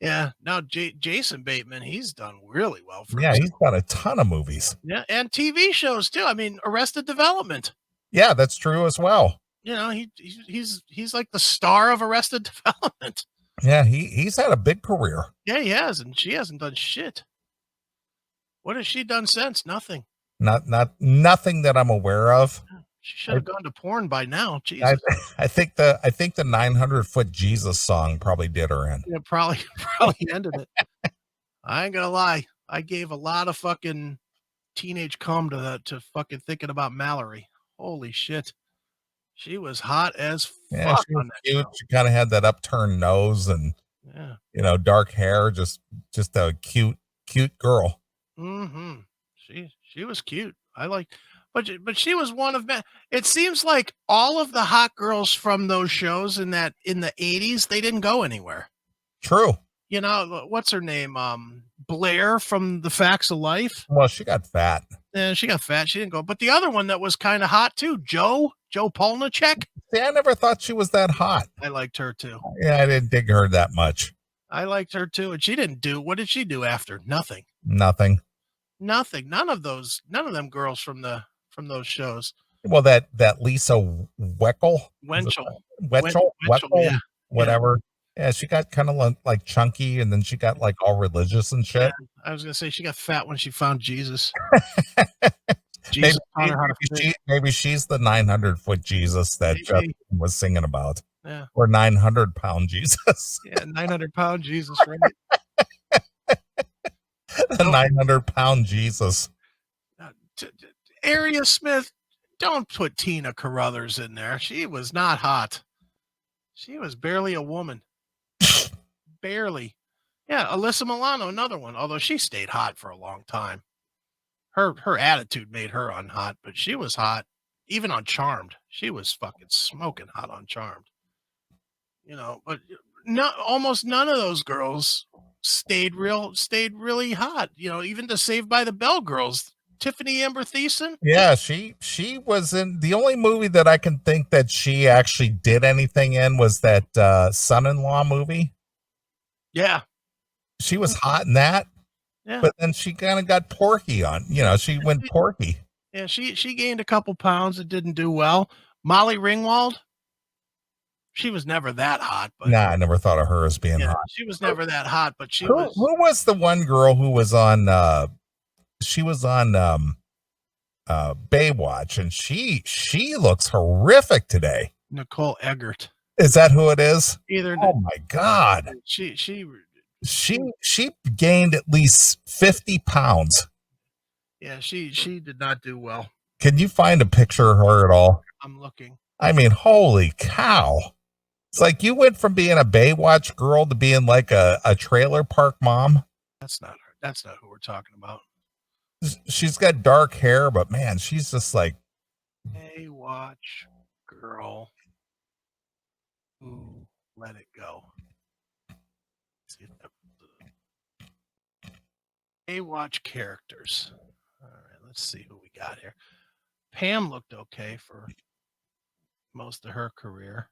B: Yeah. Now, Jason Bateman, he's done really well for himself.
A: He's got a ton of movies.
B: Yeah, and TV shows too. I mean, Arrested Development.
A: Yeah, that's true as well.
B: He's like the star of Arrested Development.
A: Yeah, he's had a big career.
B: Yeah, he has, and she hasn't done shit. What has she done since? Nothing.
A: Nothing that I'm aware of.
B: She should have gone to porn by now. Jesus.
A: I think the 900-Foot Jesus song probably did her in.
B: Yeah, probably ended it. I ain't gonna lie. I gave a lot of fucking teenage cum to fucking thinking about Mallory. Holy shit. She was hot as fuck on that show.
A: She kind of had that upturned nose and dark hair, just a cute girl.
B: Mm-hmm. She was cute. I like, but she was one of men. It seems like all of the hot girls from those shows in the 80s, they didn't go anywhere.
A: True.
B: What's her name? Blair from The Facts of Life.
A: Well, she got fat.
B: Yeah, she got fat. She didn't go. But the other one that was kind of hot too, Joe Polnicek.
A: See, I never thought she was that hot.
B: I liked her too.
A: Yeah, I didn't dig her that much.
B: I liked her too, and she didn't do. What did she do after? Nothing. None of them girls from those shows.
A: Well, that Lisa Wenchel,
B: yeah.
A: Whatever. Yeah, she got kind of like chunky, and then she got like all religious and shit. Yeah,
B: I was gonna say she got fat when she found Jesus.
A: Maybe she's the 900-Foot Jesus that Justin was singing about.
B: Yeah.
A: Or 900-Pound Jesus.
B: Yeah, 900-pound Jesus, right?
A: The 900-Pound Jesus.
B: Area Smith, don't put Tina Carruthers in there. She was not hot. She was barely a woman. Barely. Yeah, Alyssa Milano, another one, although she stayed hot for a long time. Her attitude made her unhot, but she was hot. Even on Charmed, she was fucking smoking hot on Charmed. But almost none of those girls stayed really hot. Even the Saved by the Bell girls, Tiffany Amber Thiessen.
A: Yeah, she was in the only movie that I can think that she actually did anything in was that Son-in-Law movie.
B: Yeah,
A: she was hot in that.
B: Yeah,
A: but then she kind of got porky on. She went porky.
B: Yeah, she gained a couple pounds. It didn't do well. Molly Ringwald. She was never that hot, but
A: nah, I never thought of her as being hot.
B: she was never that hot, but she
A: who
B: was
A: the one girl who was on she was on Baywatch, and she looks horrific today.
B: Nicole Eggert.
A: Is that who it is?
B: Either
A: oh my god.
B: She
A: gained at least 50 pounds.
B: Yeah, she did not do well.
A: Can you find a picture of her at all?
B: I'm looking.
A: I mean, holy cow. It's like you went from being a Baywatch girl to being like a trailer park mom.
B: That's not her. That's not who we're talking about.
A: She's got dark hair, but man, she's just like
B: Baywatch girl. Ooh, let it go. Baywatch characters. All right, let's see who we got here. Pam looked okay for most of her career.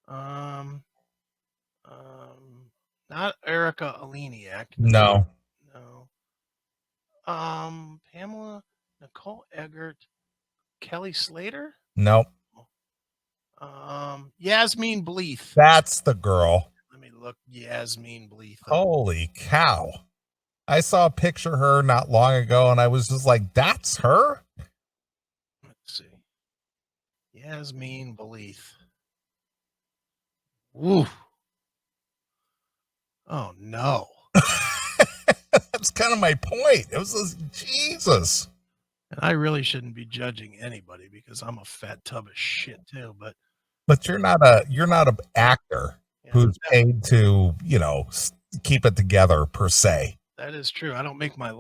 B: Not Erica Aleniak.
A: no.
B: Pamela, Nicole Eggert, Kelly Slater.
A: Nope.
B: Yasmine Bleeth.
A: That's the girl.
B: Let me look Yasmine Bleeth up.
A: Holy cow. I saw a picture of her not long ago, and I was just like, that's her?
B: Let's see. Yasmine Bleeth. Woo. Oh, no.
A: That's kind of my point. It was just, Jesus.
B: And I really shouldn't be judging anybody because I'm a fat tub of shit too.
A: But you're not an actor who's paid to, keep it together per se.
B: That is true. I don't make my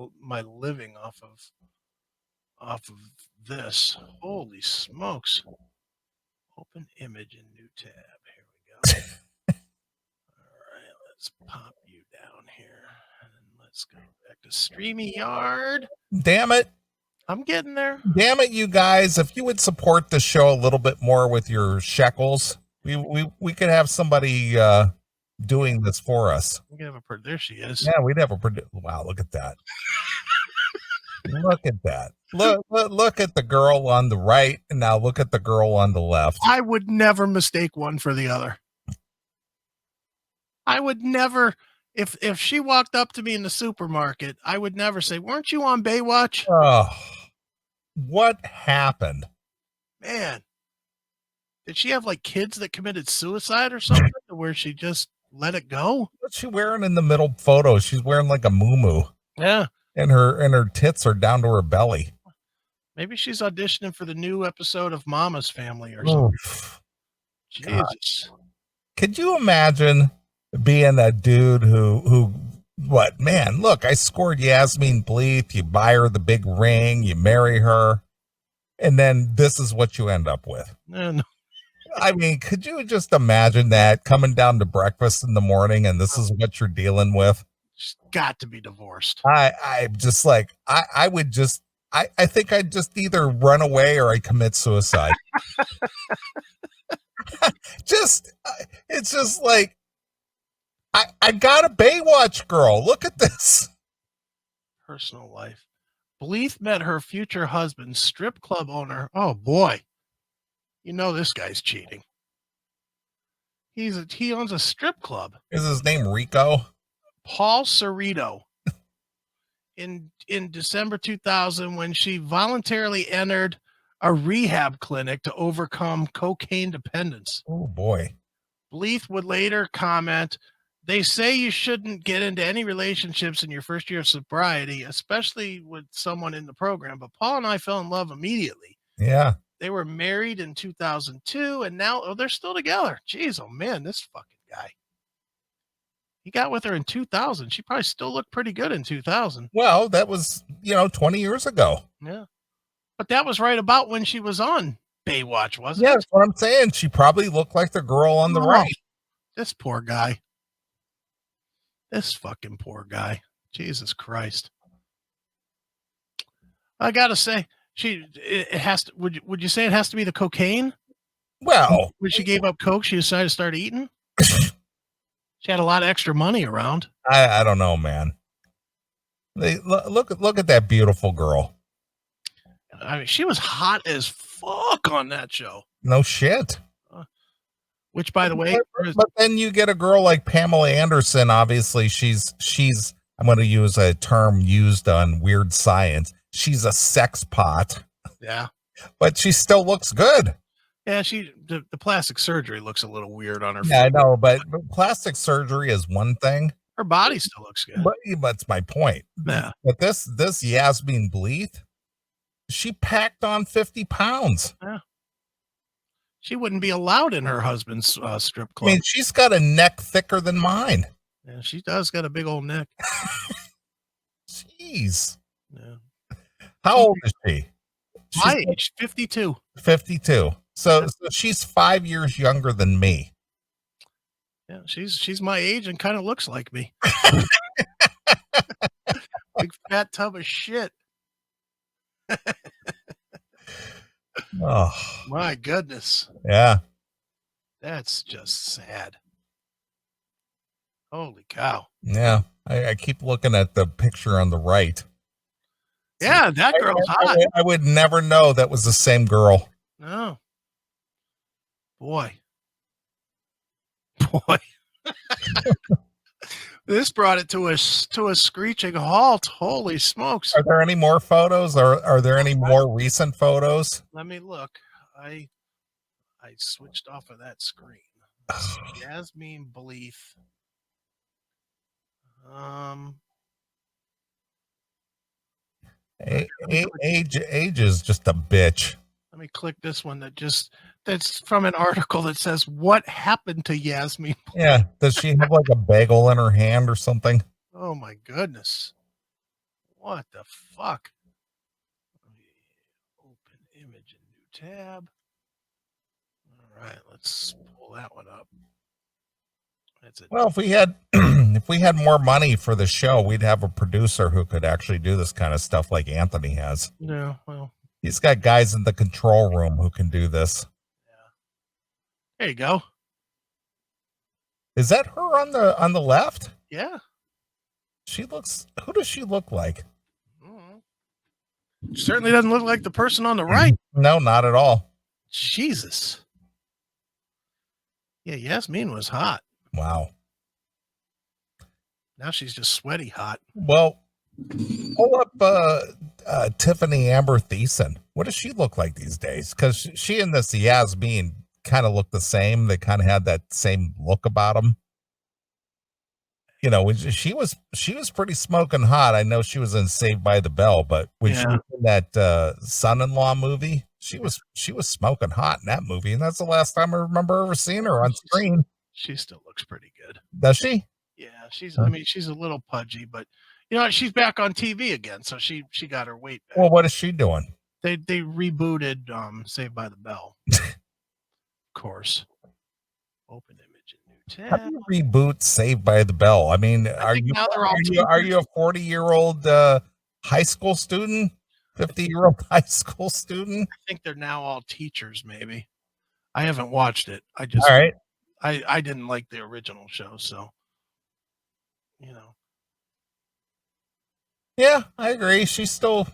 B: living off of this. Holy smokes. Open image in new tab. Here we go. All right, let's pop you down here. And then let's go back to StreamYard.
A: Damn it.
B: I'm getting there.
A: Damn it, you guys. If you would support the show a little bit more with your shekels, we could have somebody doing this for us.
B: We have there she is.
A: Yeah, we'd have a wow, look at that. Look at that. Look at the girl on the right, and now look at the girl on the left.
B: I would never mistake one for the other. I would never, if she walked up to me in the supermarket, I would never say, "Weren't you on Baywatch?"
A: Oh, what happened?
B: Man, did she have like kids that committed suicide or something where she just let it go?
A: What's she wearing in the middle photo? She's wearing like a muumuu.
B: Yeah.
A: And her tits are down to her belly.
B: Maybe she's auditioning for the new episode of Mama's Family or something. Oof. Jesus.
A: God. Could you imagine being a dude who what, man, look, I scored Yasmine Bleeth, you buy her the big ring, you marry her, and then this is what you end up with.
B: No.
A: I mean, could you just imagine that coming down to breakfast in the morning and this is what you're dealing with?
B: She's got to be divorced.
A: I just like, I would just, I think I'd just either run away or I commit suicide. It's just like, I got a Baywatch girl. Look at this.
B: Personal life. Bleeth met her future husband, strip club owner. Oh boy. You know this guy's cheating. He owns a strip club.
A: Is his name Rico?
B: Paul Cerrito. In December 2000, when she voluntarily entered a rehab clinic to overcome cocaine dependence.
A: Oh boy.
B: Bleeth would later comment, "They say you shouldn't get into any relationships in your first year of sobriety, especially with someone in the program. But Paul and I fell in love immediately."
A: Yeah.
B: They were married in 2002, and now they're still together. Jeez, oh man, this fucking guy. He got with her in 2000. She probably still looked pretty good in 2000.
A: Well, that was, 20 years ago.
B: Yeah. But that was right about when she was on Baywatch, wasn't it?
A: Yeah, that's what I'm saying. She probably looked like the girl on the right.
B: This poor guy. This fucking poor guy. Jesus Christ. I gotta say, it has to. Would you say it has to be the cocaine?
A: Well,
B: when she gave up coke, she decided to start eating. She had a lot of extra money around.
A: I don't know, man. Look at that beautiful girl.
B: I mean, she was hot as fuck on that show.
A: No shit.
B: Which, by the way,
A: but then you get a girl like Pamela Anderson. Obviously, she's. I'm going to use a term used on Weird Science. She's a sex pot.
B: Yeah,
A: but she still looks good.
B: Yeah, the plastic surgery looks a little weird on her.
A: Yeah, I know, but plastic surgery is one thing.
B: Her body still looks good.
A: But that's my point.
B: Yeah.
A: But this Yasmin Bleeth, she packed on 50 pounds.
B: Yeah. She wouldn't be allowed in her husband's strip club.
A: I mean, she's got a neck thicker than mine.
B: Yeah, she does got a big old neck.
A: Jeez.
B: Yeah.
A: How old is she?
B: My age, 52.
A: 52. So she's 5 years younger than me.
B: Yeah, she's my age and kind of looks like me. Big fat tub of shit.
A: Oh
B: my goodness.
A: Yeah.
B: That's just sad. Holy cow.
A: Yeah. I keep looking at the picture on the right.
B: Yeah, that girl's hot.
A: I would never know that was the same girl.
B: No. Boy. This brought it to a screeching halt. Holy smokes.
A: Are there any more photos? Are there any more recent photos?
B: Let me look. I switched off of that screen. Yasmin Bleeth.
A: Age is just a bitch.
B: Let me click this one that's from an article that says, what happened to Yasmin?
A: Yeah. Does she have like a bagel in her hand or something?
B: Oh my goodness. What the fuck? Let me open image and new tab. All right, let's pull that one up. That's it.
A: Well, if we had if we had more money for the show, we'd have a producer who could actually do this kind of stuff like Anthony has.
B: Yeah, well,
A: he's got guys in the control room who can do this.
B: Yeah. There you go.
A: Is that her on the left?
B: Yeah.
A: Who does she look like?
B: Certainly doesn't look like the person on the right.
A: No, not at all.
B: Jesus. Yeah, Yasmin was hot.
A: Wow.
B: Now she's just sweaty hot.
A: Well, pull up Tiffany Amber Thiessen. What does she look like these days? Because she and this Yasmin kind of look the same. They kind of had that same look about them. You know, she was pretty smoking hot. I know she was in Saved by the Bell, but when she was in that Son-in-Law movie, she was smoking hot in that movie, and that's the last time I remember ever seeing her on screen.
B: She still looks pretty good.
A: Does she?
B: Yeah, she's a little pudgy, but you know, she's back on TV again, so she got her weight back.
A: Well, what is she doing?
B: They rebooted Saved by the Bell. Of course. Open image and new tab.
A: How do you reboot Saved by the Bell? I mean, are you a 40-year-old high school student? 50-year-old high school student?
B: I think they're now all teachers, maybe. I haven't watched it. All
A: right.
B: I didn't like the original show, so you know.
A: Yeah, I agree. She's still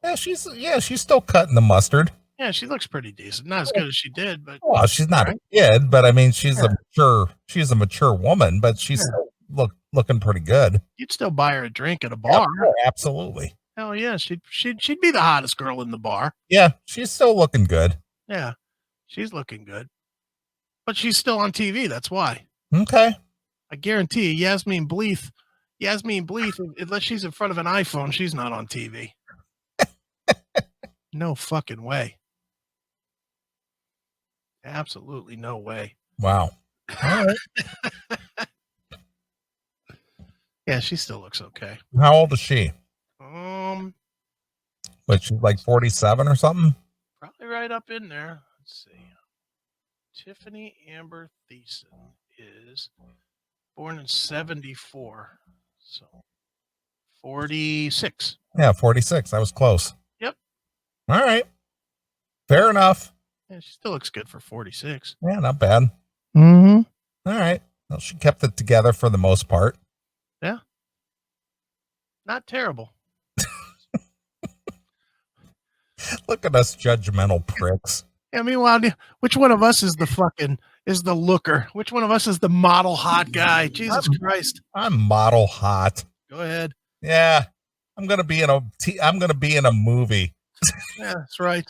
A: cutting the mustard.
B: Yeah, she looks pretty decent. Not as good as she did, but
A: well, she's not a kid, but I mean she's a mature woman, but she's still looking pretty good.
B: You'd still buy her a drink at a bar.
A: Yeah, absolutely.
B: Hell yeah, she'd be the hottest girl in the bar.
A: Yeah, she's still looking good.
B: Yeah, she's looking good. But she's still on TV, that's why.
A: Okay.
B: I guarantee you, Yasmin Bleeth, unless she's in front of an iPhone, she's not on TV. No fucking way. Absolutely no way.
A: Wow. All right.
B: Yeah, she still looks okay.
A: How old is she? But she's like 47 or something?
B: Probably right up in there. Let's see. Tiffany Amber Thiessen is born in 74. So 46.
A: Yeah, 46. I was close.
B: Yep.
A: All right. Fair enough.
B: Yeah, she still looks good for 46.
A: Yeah, not bad.
B: Mm-hmm.
A: All right. Well, she kept it together for the most part.
B: Yeah. Not terrible.
A: Look at us judgmental pricks.
B: Yeah, meanwhile, which one of us is the looker? Which one of us is the model hot guy? Jesus Christ.
A: I'm model hot.
B: Go ahead.
A: Yeah. I'm going to be in a movie.
B: Yeah, that's right.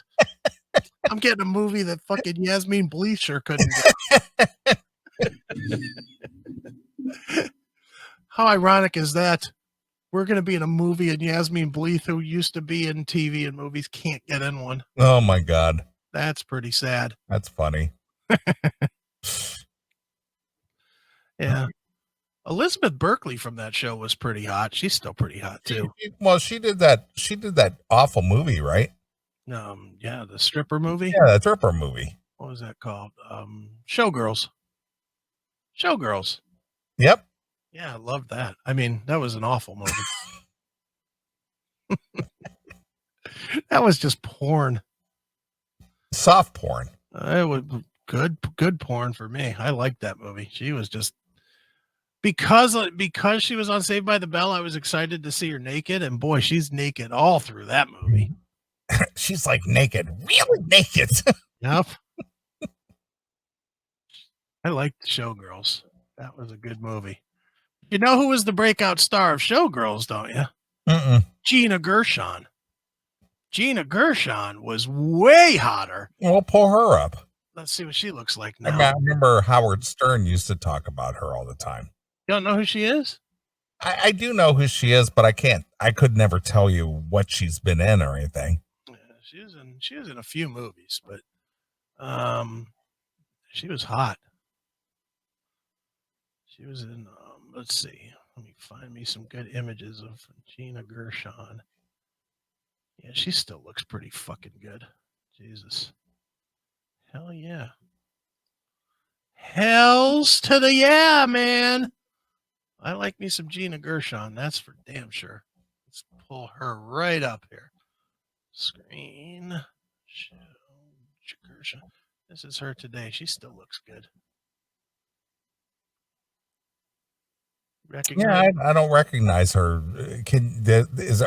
B: I'm getting a movie that fucking Yasmin Bleacher couldn't get. How ironic is that? We're going to be in a movie and Yasmin Bleeth, who used to be in TV and movies, can't get in one.
A: Oh my God.
B: That's pretty sad.
A: That's funny.
B: Yeah. Elizabeth Berkley from that show was pretty hot. She's still pretty hot too.
A: She did that awful movie, right?
B: Yeah, the stripper movie.
A: Yeah, that stripper movie.
B: What was that called? Showgirls. Showgirls.
A: Yep.
B: Yeah, I loved that. I mean, that was an awful movie. That was just porn.
A: Soft porn.
B: It was good porn for me. I liked that movie. She was just because she was on Saved by the Bell, I was excited to see her naked, and boy, she's naked all through that movie.
A: She's like naked, really naked.
B: Yep. I liked Showgirls. That was a good movie. You know who was the breakout star of Showgirls, don't you?
A: Mm-mm.
B: Gina Gershon. Gina Gershon was way hotter.
A: We'll pull her up.
B: Let's see what she looks like now.
A: I remember Howard Stern used to talk about her all the time.
B: You don't know who she is?
A: I do know who she is, but I could never tell you what she's been in or anything.
B: Yeah, she was in a few movies, but she was hot. She was in let's see. Let me find me some good images of Gina Gershon. Yeah, she still looks pretty fucking good. Jesus. Hell yeah. Hells to the yeah, man. I like me some Gina Gershon. That's for damn sure. Let's pull her right up here. Screen. Gershon. This is her today. She still looks good.
A: Yeah, I don't recognize her.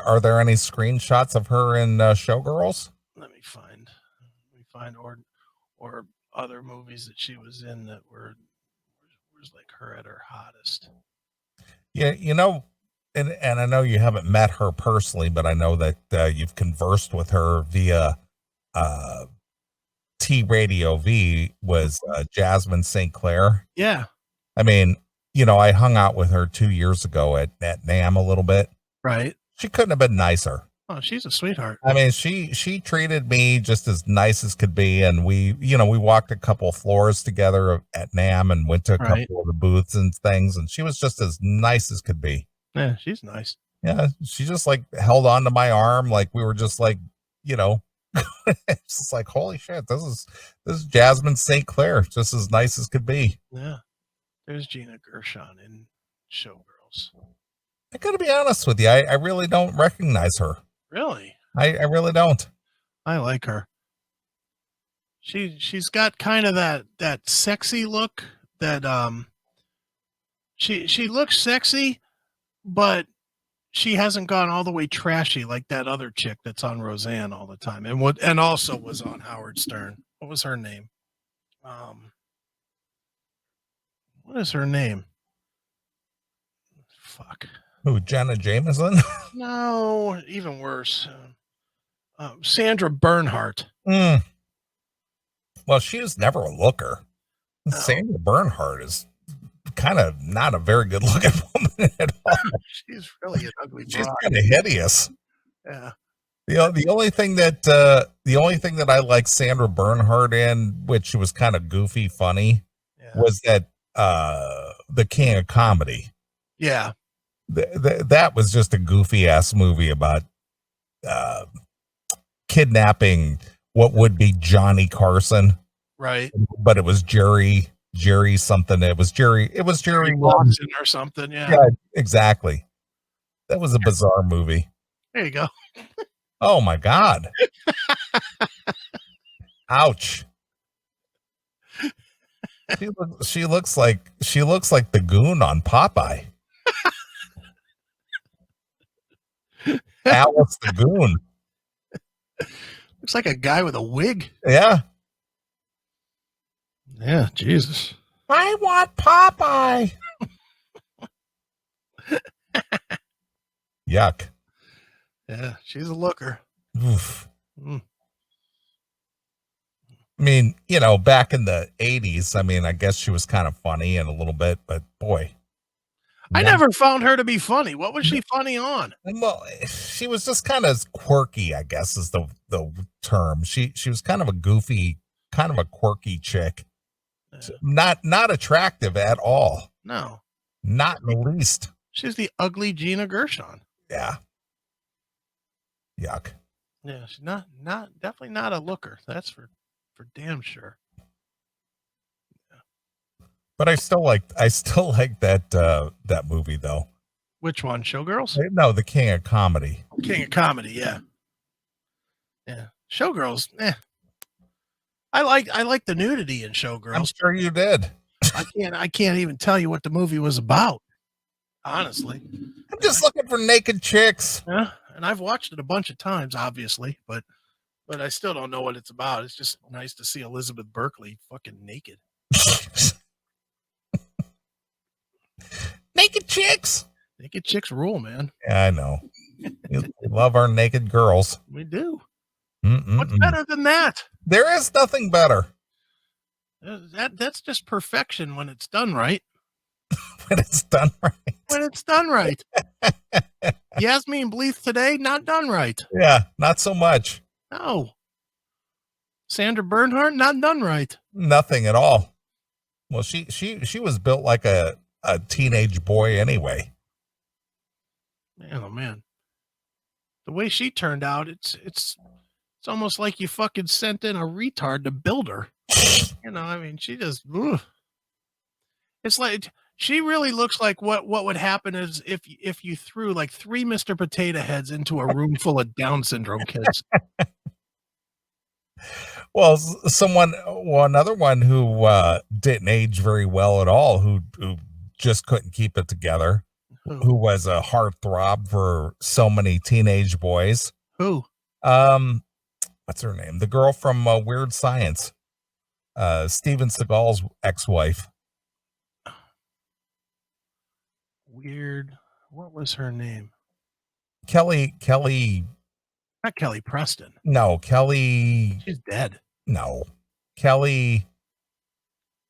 A: Are there any screenshots of her in Showgirls?
B: Let me find or other movies that she was in that were like her at her hottest.
A: Yeah, and I know you haven't met her personally, but I know that you've conversed with her via T Radio V was Jasmine St. Clair.
B: Yeah.
A: I mean, I hung out with her 2 years ago at NAMM a little bit.
B: Right.
A: She couldn't have been nicer.
B: Oh, she's a sweetheart.
A: I mean, she treated me just as nice as could be. And we walked a couple floors together at NAMM and went to a couple of the booths and things. And she was just as nice as could be.
B: Yeah, she's nice.
A: Yeah. She just like held on to my arm. Like we were just like, it's just like, holy shit, this is Jasmine St. Clair, just as nice as could be.
B: Yeah. There's Gina Gershon in Showgirls.
A: I gotta be honest with you. I really don't recognize her.
B: Really?
A: I really don't.
B: I like her. She's got kind of that sexy look that she looks sexy, but she hasn't gone all the way trashy like that other chick that's on Roseanne all the time and also was on Howard Stern. What was her name? What is her name? Fuck.
A: Who, Jenna Jameson?
B: No, even worse. Sandra Bernhardt.
A: Well, she was never a looker.
B: No.
A: Sandra Bernhardt is kind of not a very good looking woman at all.
B: She's really an ugly broad.
A: She's kind of hideous.
B: Yeah.
A: The only thing that I like Sandra Bernhardt in, which was kind of goofy, funny, was that The King of Comedy.
B: Yeah.
A: That was just a goofy ass movie about kidnapping what would be Johnny Carson.
B: Right.
A: But it was Jerry something. It was Jerry
B: Watson or something. Yeah.
A: Yeah, exactly. That was a bizarre movie.
B: There you go.
A: Oh my God. Ouch. She looks like the goon on Popeye. Alice the Goon.
B: Looks like a guy with a wig.
A: Yeah.
B: Yeah, Jesus.
A: I want Popeye. Yuck.
B: Yeah, she's a looker.
A: Oof.
B: Mm.
A: I mean, back in the 80s, I mean, I guess she was kind of funny and a little bit, but boy.
B: I never found her to be funny. What was she funny on?
A: Well, she was just kind of quirky, I guess is the term. She was kind of a goofy, kind of a quirky chick.
B: Yeah.
A: Not attractive at all.
B: No.
A: Not in the least.
B: She's the ugly Gina Gershon.
A: Yeah. Yuck.
B: Yeah, she's not definitely not a looker. That's for damn sure. Yeah.
A: But I still like that movie though.
B: Which one? Showgirls?
A: No, The King of Comedy.
B: King of Comedy, yeah. Yeah. Showgirls, I like the nudity in Showgirls.
A: I'm sure you did.
B: I can't even tell you what the movie was about. Honestly.
A: I'm just looking for naked chicks.
B: Yeah. And I've watched it a bunch of times, obviously, but I still don't know what it's about. It's just nice to see Elizabeth Berkley fucking naked.
A: Naked chicks.
B: Naked chicks rule, man.
A: Yeah, I know. We love our naked girls.
B: We do.
A: Mm-mm-mm.
B: What's better than that?
A: There is nothing better.
B: That's just perfection when it's done right.
A: When it's done right.
B: When it's done right. Yasmin Bleeth today, not done right.
A: Yeah, not so much.
B: No. Sandra Bernhardt, not done right.
A: Nothing at all. Well, she was built like a teenage boy anyway.
B: Man, oh man. The way she turned out, it's almost like you fucking sent in a retard to build her. I mean, she just it's like she really looks like what would happen is if you threw like 3 Mr. Potato Heads into a room full of Down syndrome kids.
A: Well, another one who didn't age very well at all, who just couldn't keep it together, who was a heartthrob for so many teenage boys.
B: Who?
A: What's her name? The girl from Weird Science. Steven Seagal's ex-wife.
B: Weird. What was her name?
A: Kelly.
B: Not Kelly Preston.
A: No, Kelly.
B: She's dead.
A: No. Kelly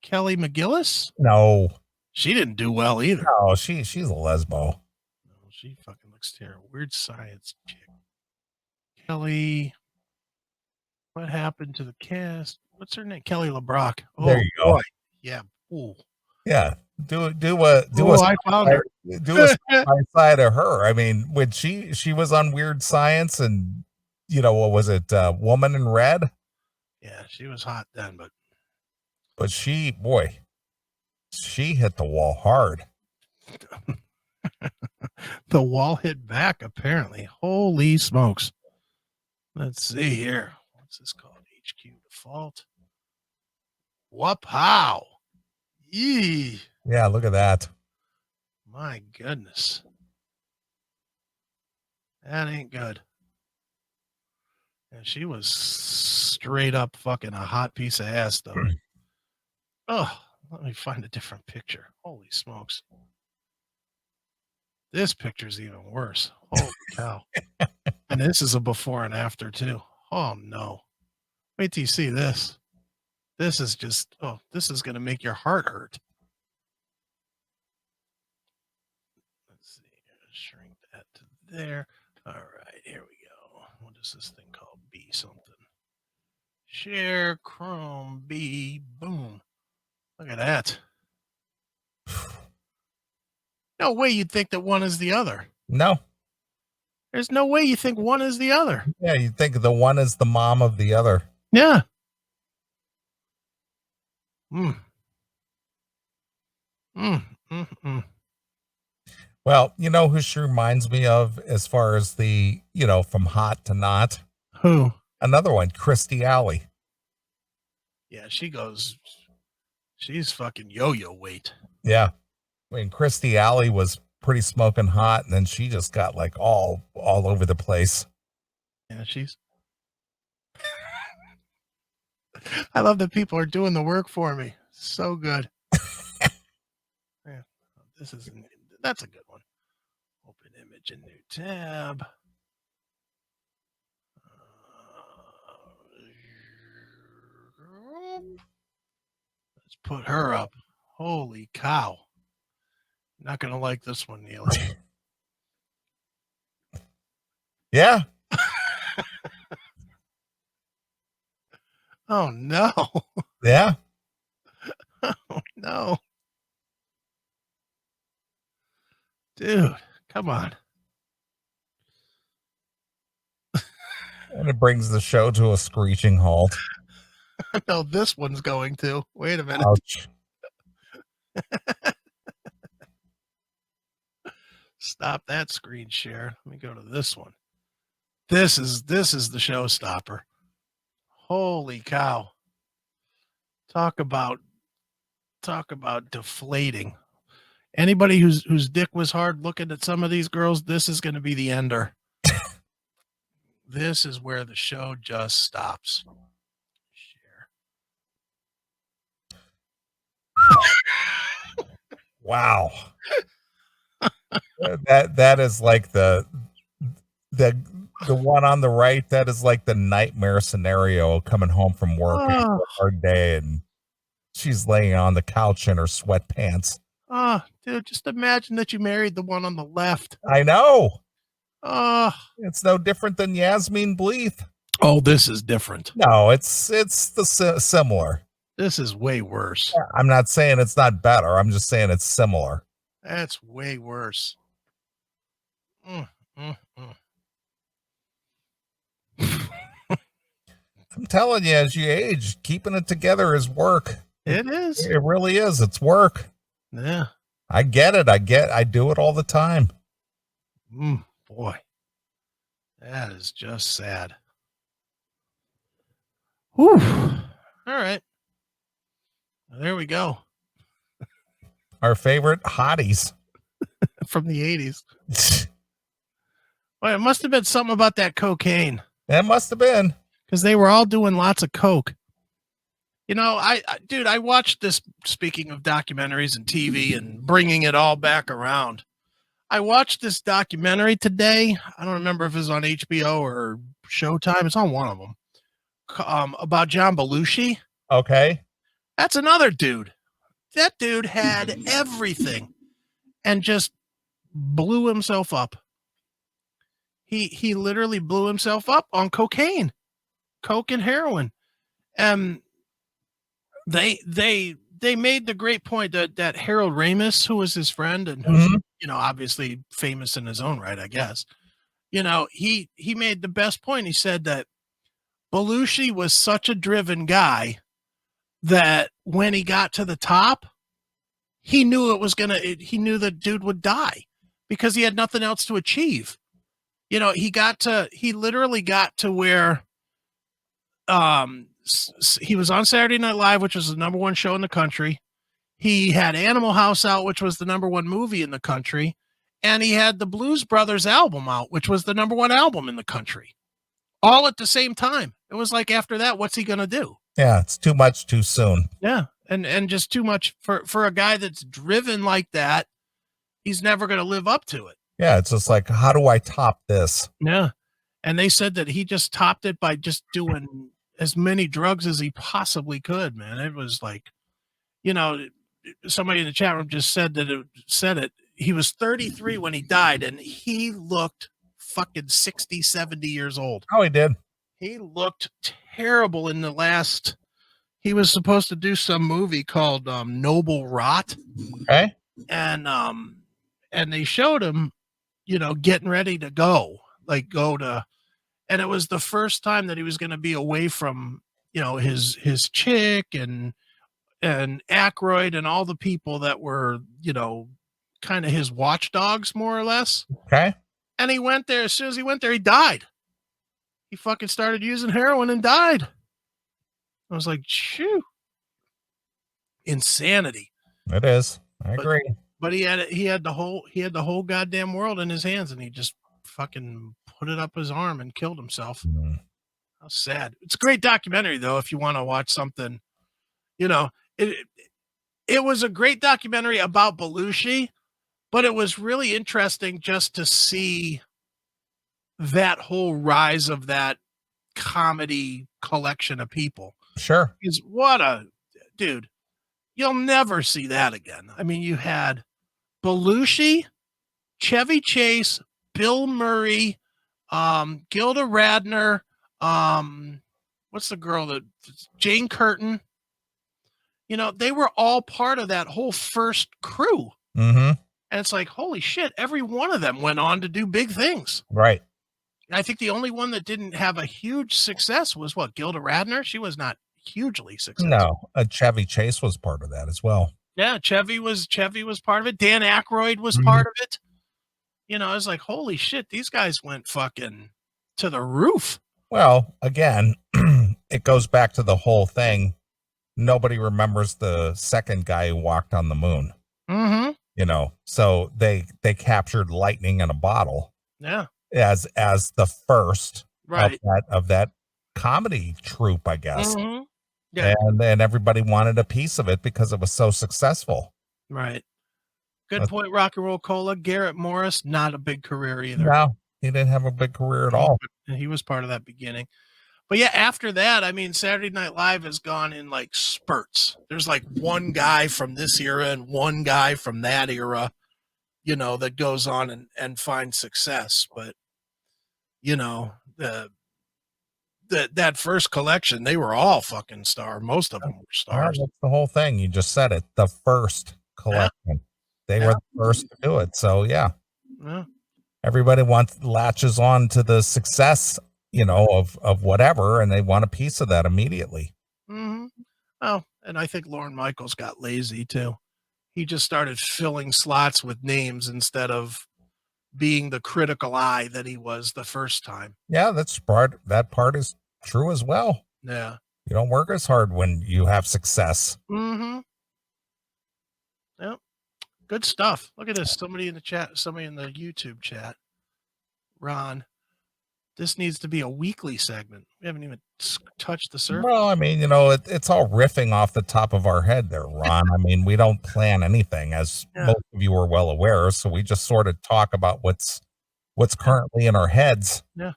B: McGillis?
A: No.
B: She didn't do well either.
A: No, she's a lesbo.
B: No, she fucking looks terrible. Weird Science chick. Kelly. What happened to the cast? What's her name? Kelly LeBrock. Oh,
A: there you go.
B: Boy. Yeah. Ooh.
A: Yeah. Do
B: I found her.
A: Do a side of her. I mean, when she was on Weird Science and what was it? Woman in Red?
B: Yeah, she was hot then,
A: but she hit the wall hard.
B: The wall hit back, apparently. Holy smokes. Let's see here. What's this called? HQ default. Whoop-how. Yee.
A: Yeah, look at that.
B: My goodness. That ain't good. And she was straight up fucking a hot piece of ass, though. Oh, let me find a different picture. Holy smokes. This picture's even worse. Holy cow. And this is a before and after, too. Oh, no. Wait till you see this. This is just, this is going to make your heart hurt. Let's see. Shrink that to there. All right, here we go. What is this thing called? B something. Share Chrome B. Boom. Look at that. No way you'd think that one is the other.
A: No.
B: There's no way you think one is the other.
A: Yeah, you think the one is the mom of the other.
B: Yeah.
A: Well, who she reminds me of as far as the, from hot to not?
B: Who?
A: Another one, Christy Alley.
B: Yeah, she's fucking yo-yo weight.
A: Yeah. I mean, Christy Alley was pretty smoking hot, and then she just got like all over the place.
B: Yeah, I love that people are doing the work for me. So good. Yeah, that's a good one. Open image in new tab. Let's put her up. Holy cow. Not going to like this one, Neeley.
A: Yeah.
B: Oh, no.
A: Yeah.
B: Oh, no. Dude, come on.
A: And it brings the show to a screeching halt.
B: No, this one's going to. Wait a minute.
A: Ouch.
B: Stop that screen share. Let me go to this one. This is the showstopper. Holy cow. Talk about deflating. Anybody whose dick was hard looking at some of these girls, this is going to be the ender. This is where the show just stops. Share.
A: Wow. that is like the one on the right. That is like the nightmare scenario, coming home from work after a hard day, and she's laying on the couch in her sweatpants.
B: Oh, dude, just imagine that you married the one on the left.
A: I know.
B: It's
A: no different than Yasmin Bleeth.
B: Oh, this is different.
A: No, it's similar.
B: This is way worse.
A: I'm not saying it's not better. I'm just saying it's similar.
B: That's way worse.
A: I'm telling you, as you age, keeping it together is work.
B: It is.
A: It really is. It's work.
B: Yeah.
A: I get it. I do it all the time.
B: Boy, that is just sad. Whew. All right. Well, there we go.
A: Our favorite hotties
B: from the 80s. Well, it must have been something about that cocaine.
A: That must have been.
B: Because they were all doing lots of coke. You know, I watched this, speaking of documentaries and TV and bringing it all back around. I watched this documentary today. I don't remember if it was on HBO or Showtime. It's on one of them. About John Belushi.
A: Okay.
B: That's another dude. That dude had everything and just blew himself up. He literally blew himself up on cocaine, coke and heroin. And they made the great point that Harold Ramis, who was his friend and who's, you know, obviously famous in his own right, I guess, you know, he made the best point. He said that Belushi was such a driven guy that when he got to the top, he knew he knew the dude would die because he had nothing else to achieve. You know, he literally got to where, he was on Saturday Night Live, which was the #1 show in the country. He had Animal House out, which was the #1 movie in the country. And he had the Blues Brothers album out, which was the #1 album in the country, all at the same time. It was like, after that, what's he going to do?
A: Yeah. It's too much too soon.
B: Yeah. And just too much for a guy that's driven like that. He's never going to live up to it.
A: Yeah. It's just like, how do I top this?
B: Yeah. And they said that he just topped it by just doing as many drugs as he possibly could, man. It was like, you know, somebody in the chat room just said it. He was 33 when he died, and he looked fucking 60, 70 years old.
A: Oh, he did. He
B: looked terrible in the last. He was supposed to do some movie called Noble Rot.
A: Okay.
B: And they showed him, you know, getting ready to go, and it was the first time that he was going to be away from, you know, his chick and Aykroyd and all the people that were, you know, kind of his watchdogs, more or less.
A: Okay.
B: And he went there. As soon as he went there, he died. He fucking started using heroin and died. I was like, shoo. Insanity.
A: It is. I agree.
B: But he had the whole goddamn world in his hands, and he just fucking put it up his arm and killed himself. How sad. It's a great documentary, though, if you want to watch something, you know, it was a great documentary about Belushi, but it was really interesting just to see that whole rise of that comedy collection of people.
A: Sure.
B: Is what a dude. You'll never see that again. I mean, you had Belushi, Chevy Chase, Bill Murray, Gilda Radner, what's the girl that Jane Curtin? You know, they were all part of that whole first crew.
A: Mm-hmm.
B: And it's like, holy shit, every one of them went on to do big things.
A: Right.
B: I think the only one that didn't have a huge success was what, Gilda Radner? She was not hugely successful.
A: No, Chevy Chase was part of that as well.
B: Yeah, Chevy was part of it. Dan Aykroyd was
A: Mhm.
B: part of it. You know, I was like, holy shit, these guys went fucking to the roof.
A: Well, again, it goes back to the whole thing. Nobody remembers the second guy who walked on the moon.
B: Mm-hmm.
A: You know, so they captured lightning in a bottle.
B: Yeah.
A: As the first
B: right
A: of that comedy troupe, I guess.
B: Mm-hmm. Yeah.
A: And then everybody wanted a piece of it because it was so successful.
B: Right. Good point, Rock and Roll Cola. Garrett Morris, not a big career either.
A: No, he didn't have a big career at all.
B: He was part of that beginning. But yeah, after that, I mean, Saturday Night Live has gone in like spurts. There's like one guy from this era and one guy from that era, you know, that goes on and finds success. But, you know, that first collection, they were all fucking star. Most of them were stars.
A: That's the whole thing. You just said it. The first collection. Yeah. They were the first to do it. So, yeah. Everybody latches on to the success, you know, of whatever, and they want a piece of that immediately.
B: Mm-hmm. Oh, and I think Lorne Michaels got lazy too. He just started filling slots with names instead of being the critical eye that he was the first time.
A: Yeah, that part is true as well.
B: Yeah.
A: You don't work as hard when you have success.
B: Mm-hmm. Yep. Good stuff. Look at this. Somebody in the YouTube chat. Ron, this needs to be a weekly segment. We haven't even touched the surface.
A: Well, I mean, you know, it's all riffing off the top of our head there, Ron. I mean, we don't plan anything, as most of you are well aware. So we just sort of talk about what's currently in our heads.
B: Yeah.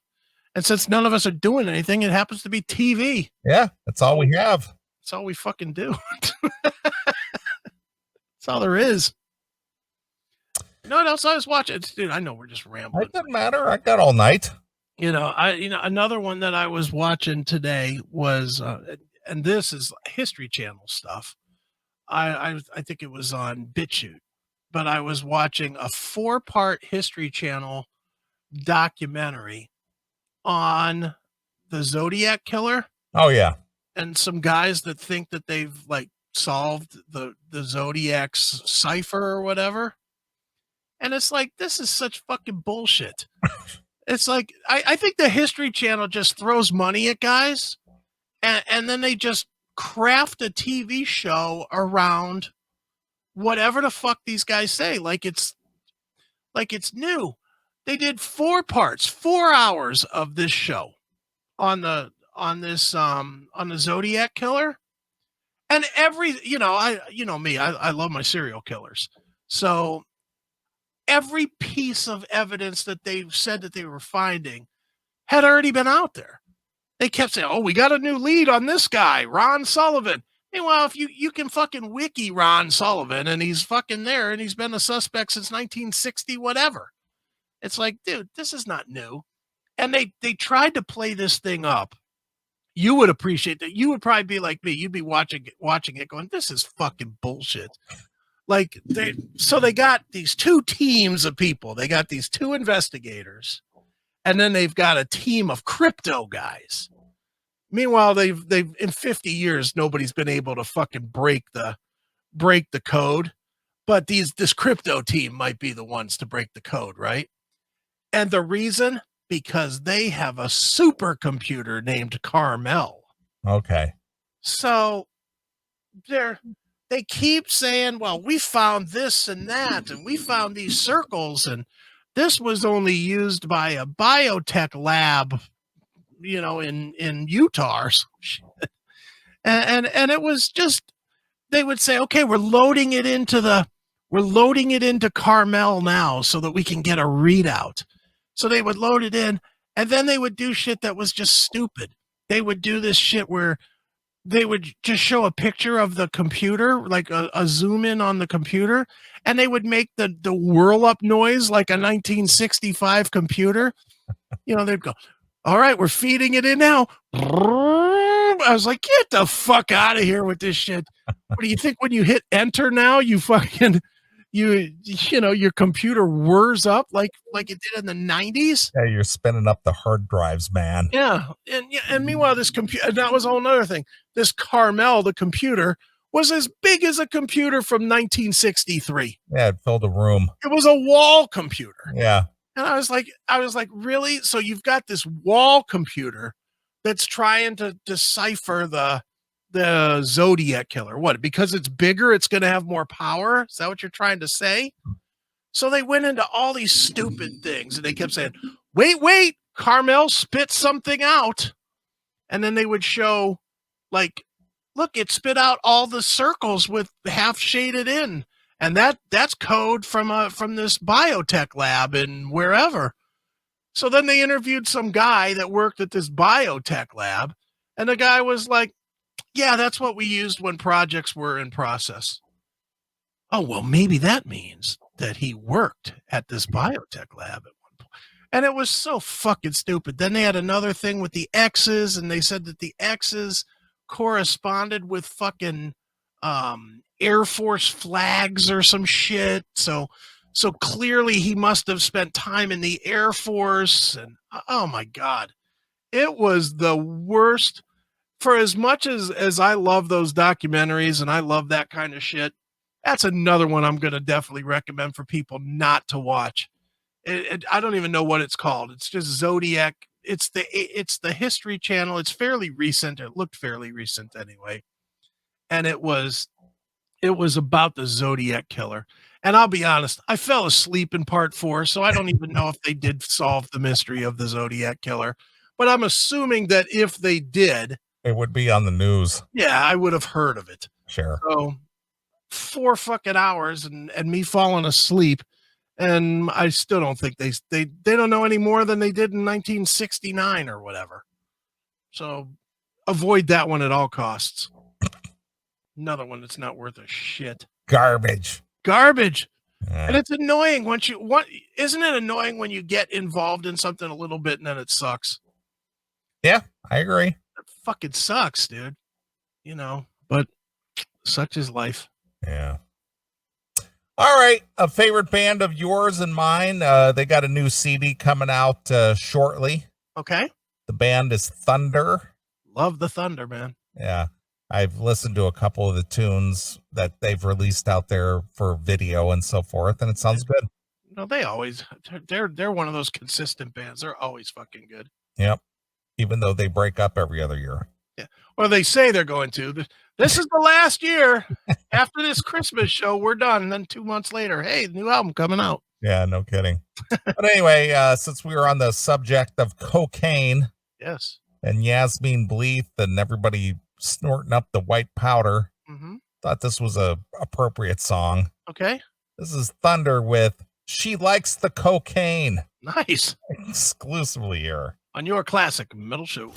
B: And since none of us are doing anything, it happens to be TV.
A: Yeah, that's all we have.
B: That's all we fucking do. That's all there is. You know what else I was watching? Dude, I know we're just rambling.
A: It doesn't matter. I got all night.
B: Another one that I was watching today was, and this is History Channel stuff. I think it was on BitChute, but I was watching a 4-part History Channel documentary on the Zodiac killer.
A: Oh yeah.
B: And some guys that think that they've like solved the Zodiac's cipher or whatever. And it's like, this is such fucking bullshit. It's like, I think the History Channel just throws money at guys and then they just craft a TV show around whatever the fuck these guys say. Like it's new. They did 4 parts, 4 hours of this show on the Zodiac killer. And I love my serial killers. So every piece of evidence that they said that they were finding had already been out there. They kept saying, oh, we got a new lead on this guy, Ron Sullivan. Meanwhile, if you can fucking wiki Ron Sullivan and he's fucking there and he's been a suspect since 1960, whatever. It's like, dude, this is not new. And they tried to play this thing up. You would appreciate that. You would probably be like me. You'd be watching it going, this is fucking bullshit. Like they got these 2 teams of people. They got these 2 investigators, and then they've got a team of crypto guys. Meanwhile, they've in 50 years nobody's been able to fucking break the code, but this crypto team might be the ones to break the code, right? And the reason, because they have a supercomputer named Carmel.
A: Okay.
B: So they keep saying, well, we found this and that, and we found these circles, and this was only used by a biotech lab, in Utah or some shit. And it was just, they would say, okay, we're loading it into Carmel now so that we can get a readout. So they would load it in, and then they would do shit that was just stupid. They would do this shit where they would just show a picture of the computer, like a zoom in on the computer, and they would make the whirl up noise like a 1965 computer. They'd go, all right, we're feeding it in now. I was like, get the fuck out of here with this shit. What do you think when you hit enter now, you fucking, your computer whirs up like it did in the 90s?
A: Yeah, you're spinning up the hard drives, man.
B: Yeah. And meanwhile, this computer, that was a whole other thing. This Carmel, the computer, was as big as a computer from 1963.
A: Yeah, it filled a room.
B: It was a wall computer.
A: Yeah.
B: And I was like, really? So you've got this wall computer that's trying to decipher the Zodiac killer. What? Because it's bigger, it's going to have more power? Is that what you're trying to say? So they went into all these stupid things, and they kept saying, wait, Carmel spit something out. And then they would show, like, look, it spit out all the circles with half shaded in. And that's code from this biotech lab and wherever. So then they interviewed some guy that worked at this biotech lab, and the guy was like, yeah, that's what we used when projects were in process. Oh, well, maybe that means that he worked at this biotech lab at one point. And it was so fucking stupid. Then they had another thing with the X's, and they said that the X's corresponded with fucking Air Force flags or some shit. So clearly he must have spent time in the Air Force. And oh my God, it was the worst. For as much as I love those documentaries and I love that kind of shit, that's another one I'm going to definitely recommend for people not to watch. I don't even know what it's called. It's just Zodiac. It's the History Channel. It's fairly recent. It looked fairly recent anyway. And it was about the Zodiac killer. And I'll be honest, I fell asleep in part 4, so I don't even know if they did solve the mystery of the Zodiac killer. But I'm assuming that if they did,
A: it would be on the news.
B: Yeah, I would have heard of it.
A: Sure.
B: So 4 fucking hours and me falling asleep, and I still don't think they don't know any more than they did in 1969 or whatever. So avoid that one at all costs. Another one that's not worth a shit.
A: Garbage.
B: And it's annoying isn't it annoying when you get involved in something a little bit and then it sucks?
A: Yeah, I agree.
B: It fucking sucks, dude. But such is life.
A: Yeah. All right. A favorite band of yours and mine. They got a new CD coming out shortly.
B: Okay.
A: The band is Thunder.
B: Love the Thunder, man.
A: Yeah. I've listened to a couple of the tunes that they've released out there for video and so forth, and it sounds good.
B: No, they're one of those consistent bands. They're always fucking good.
A: Yep. Even though they break up every other year.
B: Yeah. Well, they say they're going to. This is the last year. After this Christmas show, we're done. And then 2 months later, hey, new album coming out.
A: Yeah, no kidding. But anyway, since we were on the subject of cocaine,
B: yes,
A: and Yasmin Bleeth and everybody snorting up the white powder, thought this was a appropriate song.
B: Okay.
A: This is Thunder with She Likes the Cocaine.
B: Nice.
A: Exclusively here
B: on your classic metal show.